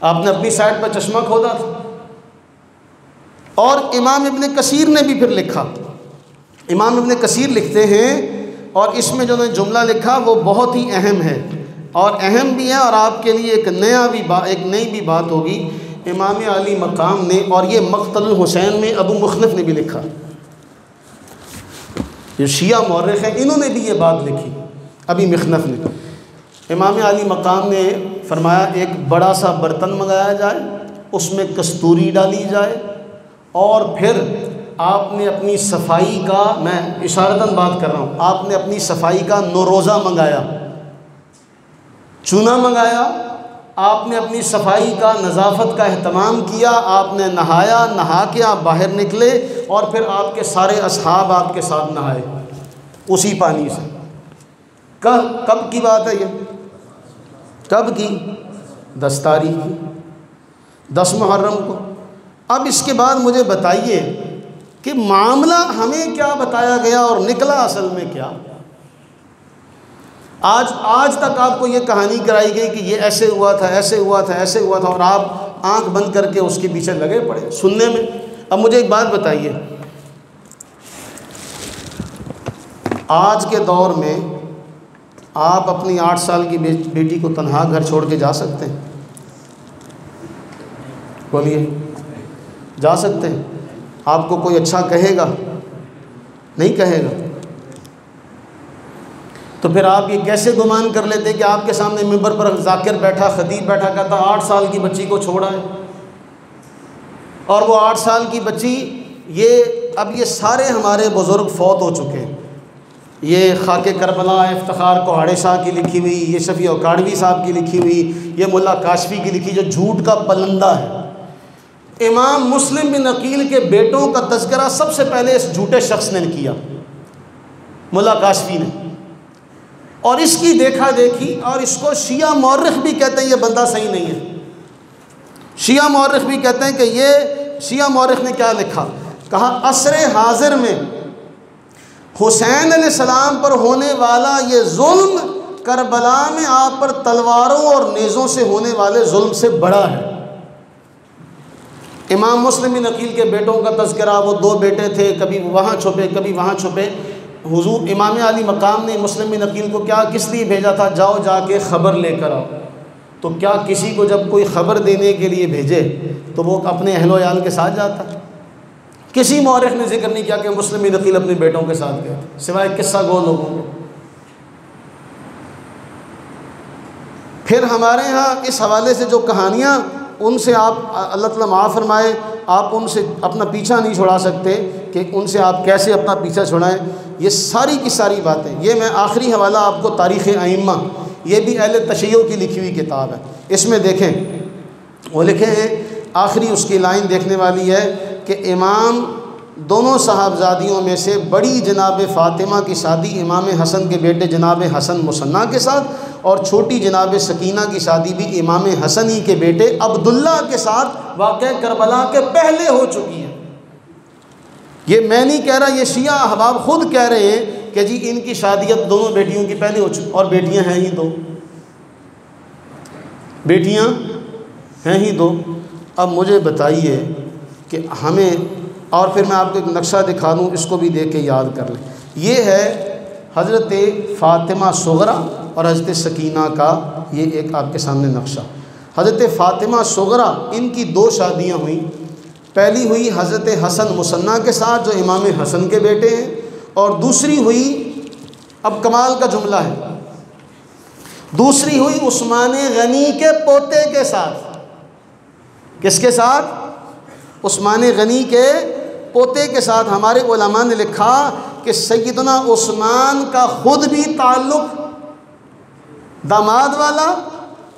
आपने अपनी साइड पर चश्मा खोदा था। और इमाम इब्न कसीर ने भी फिर लिखा, इमाम इब्न कसीर लिखते हैं, और इसमें जो ने जुमला लिखा वो बहुत ही अहम है, और अहम भी है, और आपके लिए एक नई भी बात होगी। इमाम अली मकाम ने, और ये मक़तल हुसैन में अबू मुख़्निफ़ ने भी लिखा, ये शिया मौरख़ हैं, इन्होंने भी ये बात लिखी, अबी मुख़्निफ़ ने। इमाम अली मकाम ने फरमाया एक बड़ा सा बर्तन मंगाया जाए, उसमें कस्तूरी डाली जाए, और फिर आपने अपनी सफाई का, मैं इशारतन बात कर रहा हूँ, आपने अपनी सफाई का नौरोज़ा मंगाया, चूना मंगाया, आपने अपनी सफाई का, नज़ाफ़त का एहतमाम किया, आपने नहाया, नहा के आप बाहर निकले, और फिर आपके सारे असहाब आपके साथ नहाए उसी पानी से। कब की बात है ये? कब की? 10 तारीख़ की, 10 मुहर्रम को। अब इसके बाद मुझे बताइए कि मामला हमें क्या बताया गया और निकला असल में क्या। आज तक आपको ये कहानी कराई गई कि ये ऐसे हुआ था, ऐसे हुआ था, ऐसे हुआ था, और आप आंख बंद करके उसके पीछे लगे पड़े सुनने में। अब मुझे एक बात बताइए, आज के दौर में आप अपनी 8 साल की बेटी को तन्हा घर छोड़ के जा सकते हैं? बोलिए, जा सकते हैं? आपको कोई अच्छा कहेगा? नहीं कहेगा। तो फिर आप ये कैसे गुमान कर लेते कि आपके सामने मिंबर पर जाकिर बैठा, खतीब बैठा, कहता 8 साल की बच्ची को छोड़ा है, और वो 8 साल की बच्ची, अब ये सारे हमारे बुज़ुर्ग फौत हो चुके हैं। ये खाके करबला इफ्तिखार कोहाड़े शाह की लिखी हुई, ये शफ़ी औकाड़वी साहब की लिखी हुई, ये मुल्ला काशफी की लिखी, जो झूठ का पलंदा है। इमाम मुस्लिम बिन अकील के बेटों का तज़किरा सबसे पहले इस झूठे शख्स ने किया, मुल्ला काशफी ने, और इसकी देखा देखी, और इसको शिया मौरख़ भी कहते हैं ये बंदा सही नहीं है। शिया मौरख़ भी कहते हैं कि ये, शिया मौरख़ ने क्या लिखा, कहा असरे हाजिर में हुसैन अलैहिस्सलाम पर होने वाला ये जुल्म करबला में आप पर तलवारों और नेज़ों से होने वाले जुल्म से बड़ा है। इमाम मुस्लिम बिन अकील के बेटों का तज़किरा, वो 2 बेटे थे, कभी वहाँ छुपे कभी वहाँ छुपे। हुजूर इमाम अली मकाम ने मुस्लिम बिन अकील को क्या किस लिए भेजा था, जाओ जाके ख़बर लेकर आओ। तो क्या किसी को जब कोई ख़बर देने के लिए भेजे तो वो अपने अहलो अयाल के साथ जाता? किसी मौरख़ ने जिक्र नहीं किया कि मुस्लिम बिन अकील अपने बेटों के साथ गए, सिवाय किस्सा गो लोगों के। फिर हमारे यहाँ इस हवाले से जो कहानियाँ, उनसे आप, अल्लाह ताला माफ़ फरमाए, आप उनसे अपना पीछा नहीं छुड़ा सकते कि उनसे आप कैसे अपना पीछा छुड़ाएं। ये सारी की सारी बातें, ये मैं आखिरी हवाला आपको तारीख़ अइम्मा, ये भी अहले तशय्युअ की लिखी हुई किताब है, इसमें देखें, वो लिखे हैं, आखिरी उसकी लाइन देखने वाली है कि इमाम दोनों साहबजादियों में से बड़ी जनाब फ़ातिमा की शादी इमाम हसन के बेटे जनाब हसन मुसन्ना के साथ और छोटी जनाब सकीना की शादी भी इमाम हसन ही के बेटे अब्दुल्ला के साथ वाक़या करबला के पहले हो चुकी है। ये मैं नहीं कह रहा, ये शिया अहबाब ख़ुद कह रहे हैं कि जी इनकी शादियाँ दोनों बेटियों की पहले हो चुकी, और बेटियाँ हैं ही दो, बेटियाँ हैं ही दो। अब मुझे बताइए कि हमें, और फिर मैं आपको एक नक्शा दिखा दूँ, इसको भी देख के याद कर लें। ये है हज़रत फ़ातिमा सुगरा और हज़रत सकीना का ये एक आपके सामने नक्शा। हज़रत फ़ातिमा सुगरा, इनकी दो शादियाँ हुई। पहली हुई हज़रत हसन मुसन्ना के साथ जो इमाम हसन के बेटे हैं, और दूसरी हुई, अब कमाल का जुमला है, दूसरी हुई उस्मान गनी के पोते के साथ। किसके साथ? उस्मान गनी के पोते के साथ। हमारे उलमा ने लिखा कि सैयदना उस्मान का ख़ुद भी ताल्लुक़ दामाद वाला,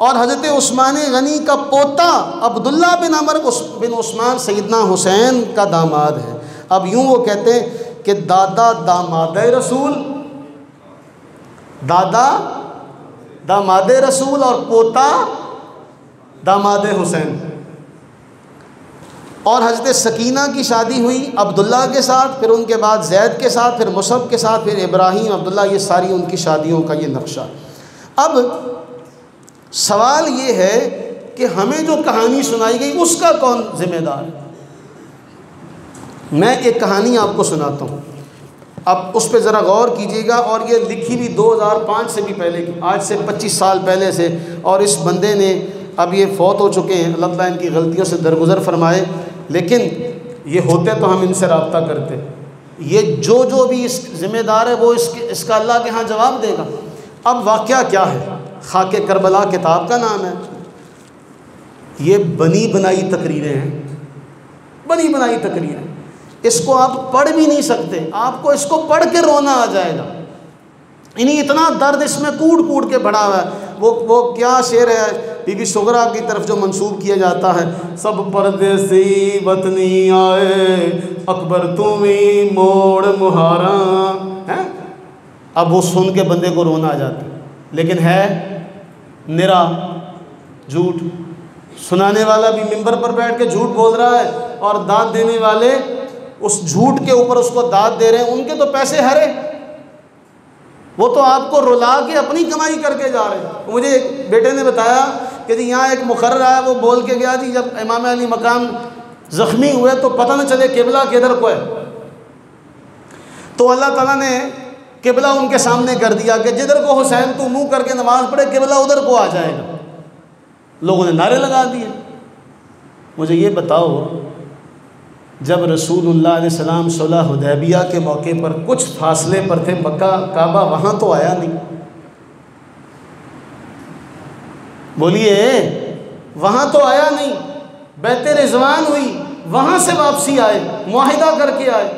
और हज़रत उस्मान गनी का पोता अब्दुल्ला बिन अमर बिन उस्मान सैयदना हुसैन का दामाद है। अब यूँ वो कहते हैं कि दादा दामाद रसूल, दादा दामाद रसूल और पोता दामाद हुसैन। और हज़रत सकीना की शादी हुई अब्दुल्ला के साथ, फिर उनके बाद ज़ैद के साथ, फिर मुसब के साथ, फिर इब्राहीम अब्दुल्ला, ये सारी उनकी शादियों का ये नक्शा। अब सवाल ये है कि हमें जो कहानी सुनाई गई उसका कौन ज़िम्मेदार है? मैं एक कहानी आपको सुनाता हूँ, अब उस पर ज़रा गौर कीजिएगा। और ये लिखी भी 2005 से भी पहले की, आज से 25 साल पहले से। और इस बंदे ने, अब ये फ़ौत हो चुके हैं, अल्लाह ताला इनकी गलतियों से दरगुज़र फरमाए, लेकिन ये होते तो हम इनसे रब्ता करते। ये जो भी इस ज़िम्मेदार है वो इसका अल्लाह के यहाँ जवाब देगा। अब वाक़या क्या है? खाके करबला किताब का नाम है। ये बनी बनाई तकरीरें हैं, बनी बनाई तकरीरें। इसको आप पढ़ भी नहीं सकते, आपको इसको पढ़ के रोना आ जाएगा। इन्हीं इतना दर्द इसमें कूट कूट के भरा हुआ है। वो क्या शेर है बीबी सुगरा की तरफ जो मंसूब किया जाता है, सब परदेसी वतनी आए अकबर तुम्ही मोड़ मुहारा, हैं? अब वो सुन के बंदे को रोना आ जाता है, लेकिन है निरा झूठ। सुनाने वाला भी मिंबर पर बैठ के झूठ बोल रहा है, और दाद देने वाले उस झूठ के ऊपर उसको दाद दे रहे हैं। उनके तो पैसे हरे, वो तो आपको रुला के अपनी कमाई करके जा रहे हैं। मुझे एक बेटे ने बताया कि जी यहाँ एक मुकर्रर आया, वो बोल के गया जी जब इमाम अली मकाम ज़ख्मी हुए तो पता न चले किबला किधर को है, तो अल्लाह ताला ने किबला उनके सामने कर दिया कि जिधर को हुसैन तू मुँह करके नमाज़ पढ़े किबला उधर को आ जाएगा। लोगों ने नारे लगा दिए। मुझे ये बताओ, जब रसूलुल्लाह अलैहि सलाम सुलह हुदैबिया के मौके पर कुछ फासले पर थे मक्का काबा, वहाँ तो आया नहीं। बोलिए, वहाँ तो आया नहीं। बैत रिज़वान हुई, वहाँ से वापसी आए, मुआहिदा करके आए।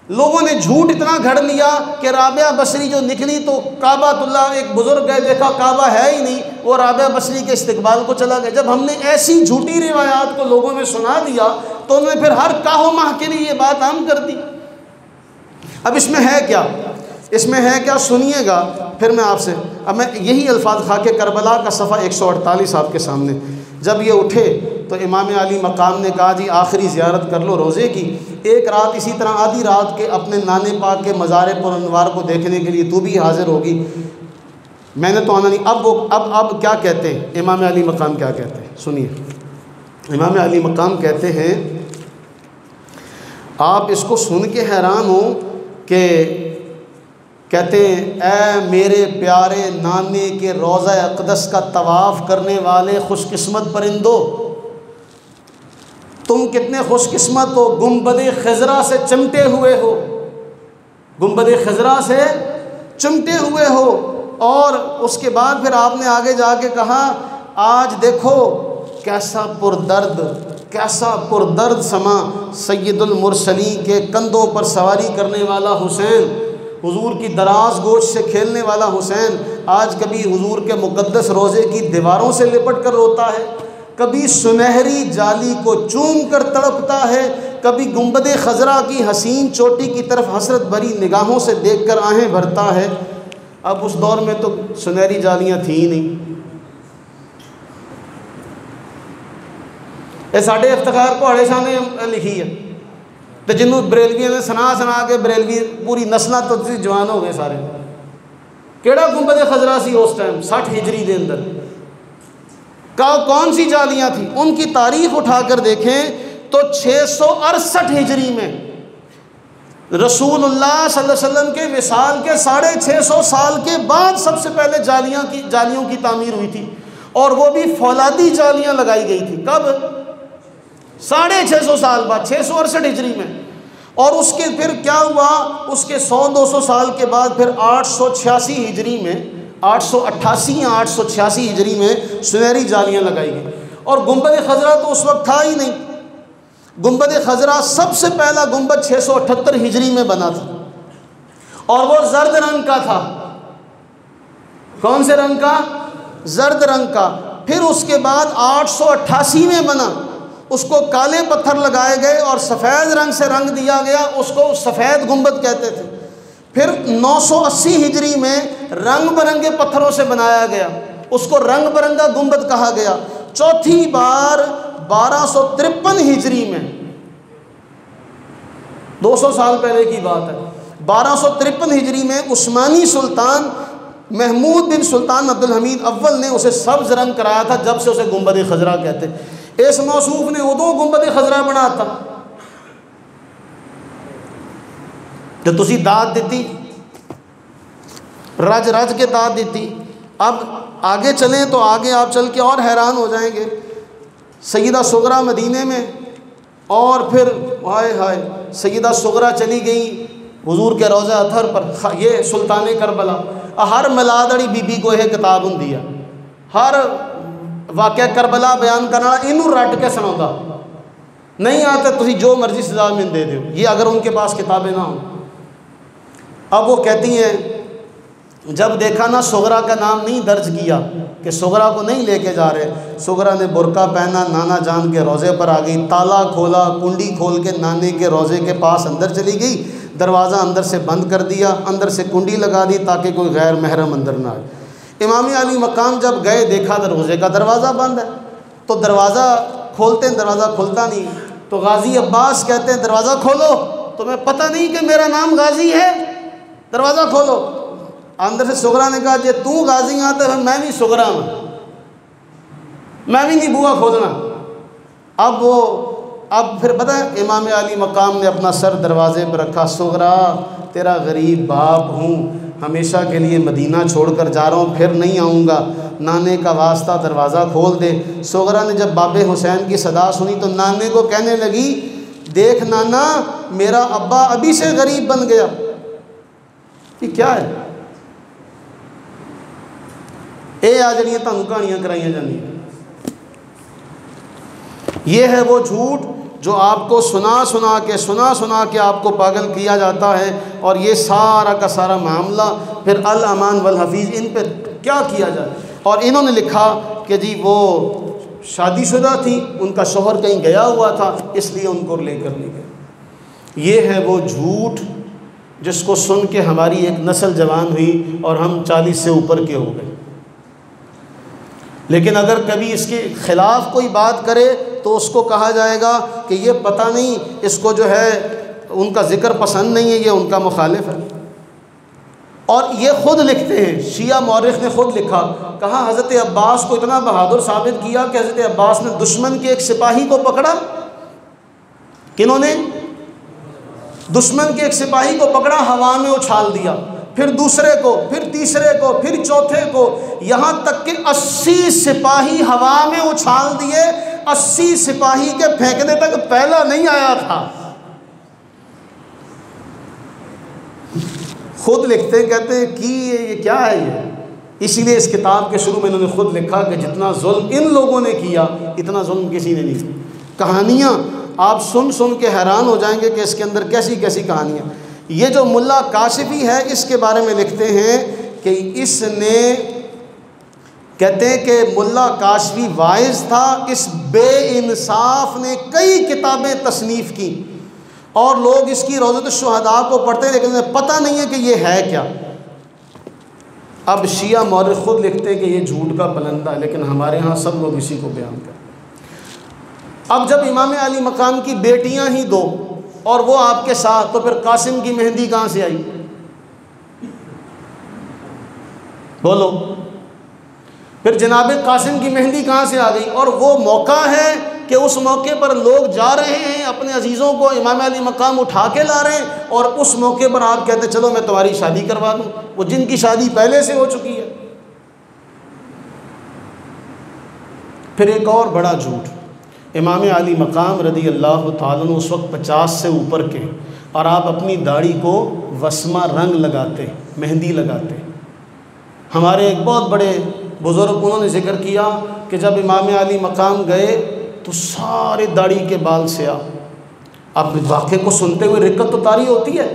लोगों ने झूठ इतना घड़ लिया कि राबिया बसरी जो निकली तो काबातुल्लाह, एक बुज़ुर्ग गए देखा काबा है ही नहीं, वो राबिया बसरी के इस्तिकबाल को चला गया। जब हमने ऐसी झूठी रिवायात को लोगों में सुना दिया तो उन्होंने फिर हर काहो माह के लिए ये बात आम कर दी। अब इसमें है क्या? इसमें है क्या सुनिएगा, फिर मैं आपसे, अब मैं यही अल्फाज खाके करबला का सफ़ा 148 आपके सामने। जब ये उठे तो इमाम अली मकाम ने कहा जी आखिरी ज़ियारत कर लो रोज़े की, एक रात इसी तरह आधी रात के अपने नाने पाक के मज़ार पुरअनवार को देखने के लिए तू भी हाज़िर होगी। मैंने तो आना नहीं। अब वो अब क्या कहते हैं इमाम अली मकाम, क्या कहते हैं सुनिए। इमाम अली मकाम कहते हैं, आप इसको सुन के हैरान हो कि कहते हैं ऐ मेरे प्यारे नाने के रोज़ा अक़दस का तवाफ़ करने वाले खुशकिस्मत परिंदो, तुम कितने खुशकिस्मत हो, गुंबद खज़रा से चिमटे हुए हो, गुंबद खज़रा से चिमटे हुए हो। और उसके बाद फिर आपने आगे जाके कहा आज देखो कैसा पुरदर्द समा सैयदुल मुरसलीन के कंधों पर सवारी करने वाला हुसैन, हुजूर की दराज गोश से खेलने वाला हुसैन, आज कभी हुजूर के मुक़द्दस रोज़े की दीवारों से लिपट कर रोता है, कभी सुनहरी जाली को चूम कर तड़पता है, कभी गुंबद खजरा की हसीन चोटी की तरफ हसरत भरी निगाहों से देखकर आहें भरता है। अब उस दौर में तो सुनहरी जालियाँ थी ही नहीं। ये साढ़े इफ्तिखार पहाड़े शाह ने लिखी है, तो जिन्होंने बरेलवियों ने सुना सुना के बरेलवी पूरी नस्लां तो जवान हो गए सारे। केड़ा गुंबद खजरा सी उस टाइम 60 हिजरी के अंदर कौन सी जालियाँ थी? उनकी तारीख उठाकर देखें तो 668 हिजरी में रसूलुल्लाह सल्लल्लाहु अलैहि वसल्लम के विसाल के 650 साल के बाद सबसे पहले जालियों की तामीर हुई थी, और वो भी फौलादी जालियाँ लगाई गई थी। कब? 650 साल बाद, 668 हिजरी में। और उसके फिर क्या हुआ, उसके 100-200 साल के बाद फिर 886 हिजरी में, 888 या 886 हिजरी में सुनहरी जालियाँ लगाई गई। और गुंबद खजरा तो उस वक्त था ही नहीं। गुंबद खजरा सबसे पहला गुंबद 678 हिजरी में बना था, और वो जर्द रंग का था। कौन से रंग का? जर्द रंग का। फिर उसके बाद 888 में बना, उसको काले पत्थर लगाए गए और सफ़ेद रंग से रंग दिया गया, उसको सफ़ेद गुंबद कहते थे। फिर 980 हिजरी में रंग बिरंगे पत्थरों से बनाया गया, उसको रंग बिरंगा गुंबद कहा गया। चौथी बार 1253 हिजरी में, 200 साल पहले की बात है, 1253 हिजरी में उस्मानी सुल्तान महमूद बिन सुल्तान अब्दुल हमीद अव्वल ने उसे सब्ज़ रंग कराया था, जब से उसे गुंबद खजरा कहते। इस मौसूफ ने उदो गुंबद खजरा बना था तो तुसी दाद देती, रज रज के दाद देती। अब आगे चलें तो आगे आप चल के और हैरान हो जाएंगे। सैयदा सुगरा मदीने में, और फिर हाय हाय सैयदा सुगरा चली गई हुजूर के रोज़ा अथर पर। ये सुल्तान करबला, हर मिलादड़ी बीबी को यह किताब होंदी है, हर वाक़या करबला बयान करना इनू रट के सुनाता नहीं आता। तुसी जो मर्जी सजा में दे दो, ये अगर उनके पास किताबें ना हो। अब वो कहती हैं जब देखा ना सुगरा का नाम नहीं दर्ज किया कि सुगरा को नहीं लेके जा रहे, सुगरा ने बुरका पहना, नाना जान के रोज़े पर आ गई, ताला खोला, कुंडी खोल के नाने के रोज़े के पास अंदर चली गई, दरवाज़ा अंदर से बंद कर दिया, अंदर से कुंडी लगा दी ताकि कोई गैर महरम अंदर ना आए। इमाम अली मकाम जब गए देखा दरवाज़े का दरवाज़ा बंद है, तो दरवाज़ा खोलते हैं, दरवाज़ा खुलता नहीं। तो गाज़ी अब्बास कहते हैं दरवाज़ा खोलो, तुम्हें पता नहीं कि मेरा नाम गाज़ी है, दरवाज़ा खोलो। अंदर से सुगरा ने कहा जे तू गाजी आ तो मैं भी सुगरा हूँ, मैं भी नहीं बुआ खोलना। अब फिर पता है इमाम अली मकाम ने अपना सर दरवाज़े पर रखा, सुगरा तेरा गरीब बाप हूँ, हमेशा के लिए मदीना छोड़कर जा रहा हूँ, फिर नहीं आऊँगा, नाने का वास्ता दरवाज़ा खोल दे। सुगरा ने जब बाबे हुसैन की सदा सुनी तो नाने को कहने लगी, देख नाना मेरा अब्बा अभी से गरीब बन गया। ये क्या है? ये आ जड़ियाँ तुहानू कहानियाँ कराइया जांदियां। ये है वो झूठ जो आपको सुना सुना के आपको पागल किया जाता है। और ये सारा का सारा मामला फिर अल अमान वल हफीज़, इन पर क्या किया जाए। और इन्होंने लिखा कि जी वो शादीशुदा थी, उनका शौहर कहीं गया हुआ था, इसलिए उनको लेकर ले गए। ये है वो झूठ जिसको सुन के हमारी एक नस्ल जवान हुई और हम 40 से ऊपर के हो गए। लेकिन अगर कभी इसके ख़िलाफ़ कोई बात करे तो उसको कहा जाएगा कि ये पता नहीं, इसको जो है उनका ज़िक्र पसंद नहीं है, ये उनका मुखालिफ है। और ये ख़ुद लिखते हैं, शिया मौरिख़ ने ख़ुद लिखा, कहा हज़रत अब्बास को इतना बहादुर साबित किया कि हज़रत अब्बास ने दुश्मन के एक सिपाही को पकड़ा। किन्होंने? दुश्मन के एक सिपाही को पकड़ा, हवा में उछाल दिया, फिर दूसरे को, फिर तीसरे को, फिर चौथे को, यहाँ तक कि 80 सिपाही हवा में उछाल दिए। 80 सिपाही के फेंकने तक पहला नहीं आया था। खुद लिखते हैं, कहते हैं कि ये क्या है ये। इसीलिए इस किताब के शुरू में इन्होंने खुद लिखा कि जितना जुल्म इन लोगों ने किया इतना जुल्म किसी ने नहीं किया। कहानियाँ आप सुन सुन के हैरान हो जाएंगे कि इसके अंदर कैसी कैसी कहानियाँ। ये जो मुल्ला काशिफी है, इसके बारे में लिखते हैं कि इसने कहते हैं कि मुल्ला काशवी वाइज था, इस बेइंसाफ ने कई किताबें तसनीफ़ की और लोग इसकी रोज़त शुहदा को पढ़ते हैं, लेकिन उन्हें पता नहीं है कि ये है क्या। अब शिया मौरख़ ख़ुद लिखते हैं कि ये झूठ का पलंदा है, लेकिन हमारे यहाँ सब लोग इसी को बयान करते। अब जब इमाम अली मकाम की बेटियाँ ही दो और वो आपके साथ, तो फिर कासिम की मेहंदी कहाँ से आई? बोलो, फिर जनाब कासिम की मेहंदी कहाँ से आ गई? और वो मौका है कि उस मौके पर लोग जा रहे हैं, अपने अजीज़ों को इमाम अली मकाम उठा के ला रहे हैं, और उस मौके पर आप कहते हैं चलो मैं तुम्हारी शादी करवा दूँ, वो जिनकी शादी पहले से हो चुकी है। फिर एक और बड़ा झूठ, इमाम अली मकाम रदी अल्लाह ताला अन्हु उस वक्त 50 से ऊपर के, और आप अपनी दाढ़ी को वस्मा रंग लगाते, मेहंदी लगाते। हमारे एक बहुत बड़े बुज़ुर्ग उन्होंने ज़िक्र किया कि जब इमाम अली मकाम गए तो सारे दाढ़ी के बाल स्याह। आप वाक़े को सुनते हुए रिक्कत तो तारी होती है,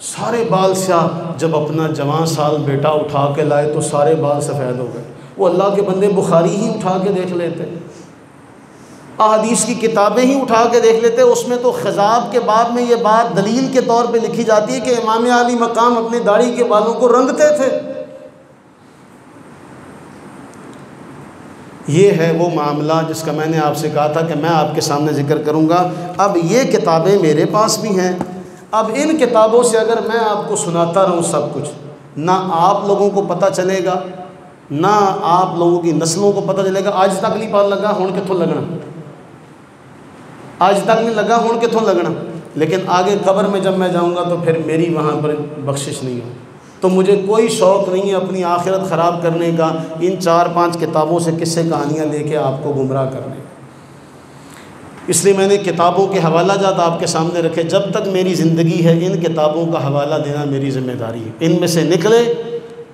सारे बाल स्याह। जब अपना जवान साल बेटा उठा के लाए तो सारे बाल सफ़ेद हो गए। वो अल्लाह के बंदे बुखारी ही उठा के देख लेते, अहादीस की किताबें ही उठा के देख लेते, उसमें तो ख़िज़ाब के बाब में ये बात दलील के तौर पे लिखी जाती है कि इमाम अली मकाम अपनी दाढ़ी के बालों को रंगते थे। ये है वो मामला जिसका मैंने आपसे कहा था कि मैं आपके सामने ज़िक्र करूँगा। अब ये किताबें मेरे पास भी हैं। अब इन किताबों से अगर मैं आपको सुनाता रहूँ सब कुछ, ना आप लोगों को पता चलेगा, ना आप लोगों की नस्लों को पता चलेगा। आज तक नहीं पता लगा हुण कित्थों लगना, आज तक नहीं लगा हुण कित्थों लगना, लेकिन आगे कब्र में जब मैं जाऊँगा तो फिर मेरी वहाँ पर बख्शिश नहीं हो। तो मुझे कोई शौक़ नहीं है अपनी आखिरत ख़राब करने का, इन 4-5 किताबों से किस्से कहानियाँ लेके आपको गुमराह करने का। इसलिए मैंने किताबों के हवाला जात आपके सामने रखे। जब तक मेरी ज़िंदगी है इन किताबों का हवाला देना मेरी ज़िम्मेदारी है। इनमें से निकले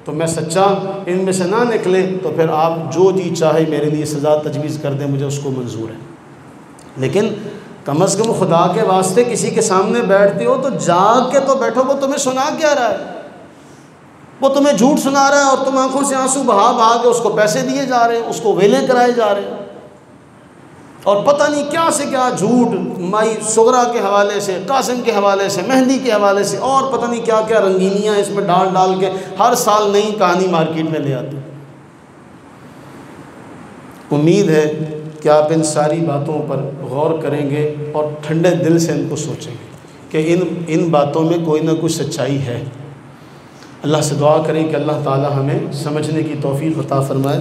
तो मैं सच्चा, इनमें से ना निकले तो फिर आप जो जी चाहे मेरे लिए सज़ा तजवीज़ कर दें, मुझे उसको मंजूर है। लेकिन कम अज़ कम खुदा के वास्ते किसी के सामने बैठते हो तो जाग के तो बैठो। वो तुम्हें सुना क्या रहा है? वो तुम्हें झूठ सुना रहा है और तुम आंखों से आंसू बहा बहा के उसको पैसे दिए जा रहे हैं, उसको वेले कराए जा रहे हैं, और पता नहीं क्या से क्या झूठ माई सुगरा के हवाले से, कासिम के हवाले से, मेहंदी के हवाले से, और पता नहीं क्या क्या रंगीनियाँ इसमें डाल डाल के हर साल नई कहानी मार्केट में ले आते। उम्मीद है कि आप इन सारी बातों पर गौर करेंगे और ठंडे दिल से इनको सोचेंगे कि इन बातों में कोई ना कुछ सच्चाई है। अल्लाह से दुआ करें कि अल्लाह ताला हमें समझने की तौफीक अता फरमाए।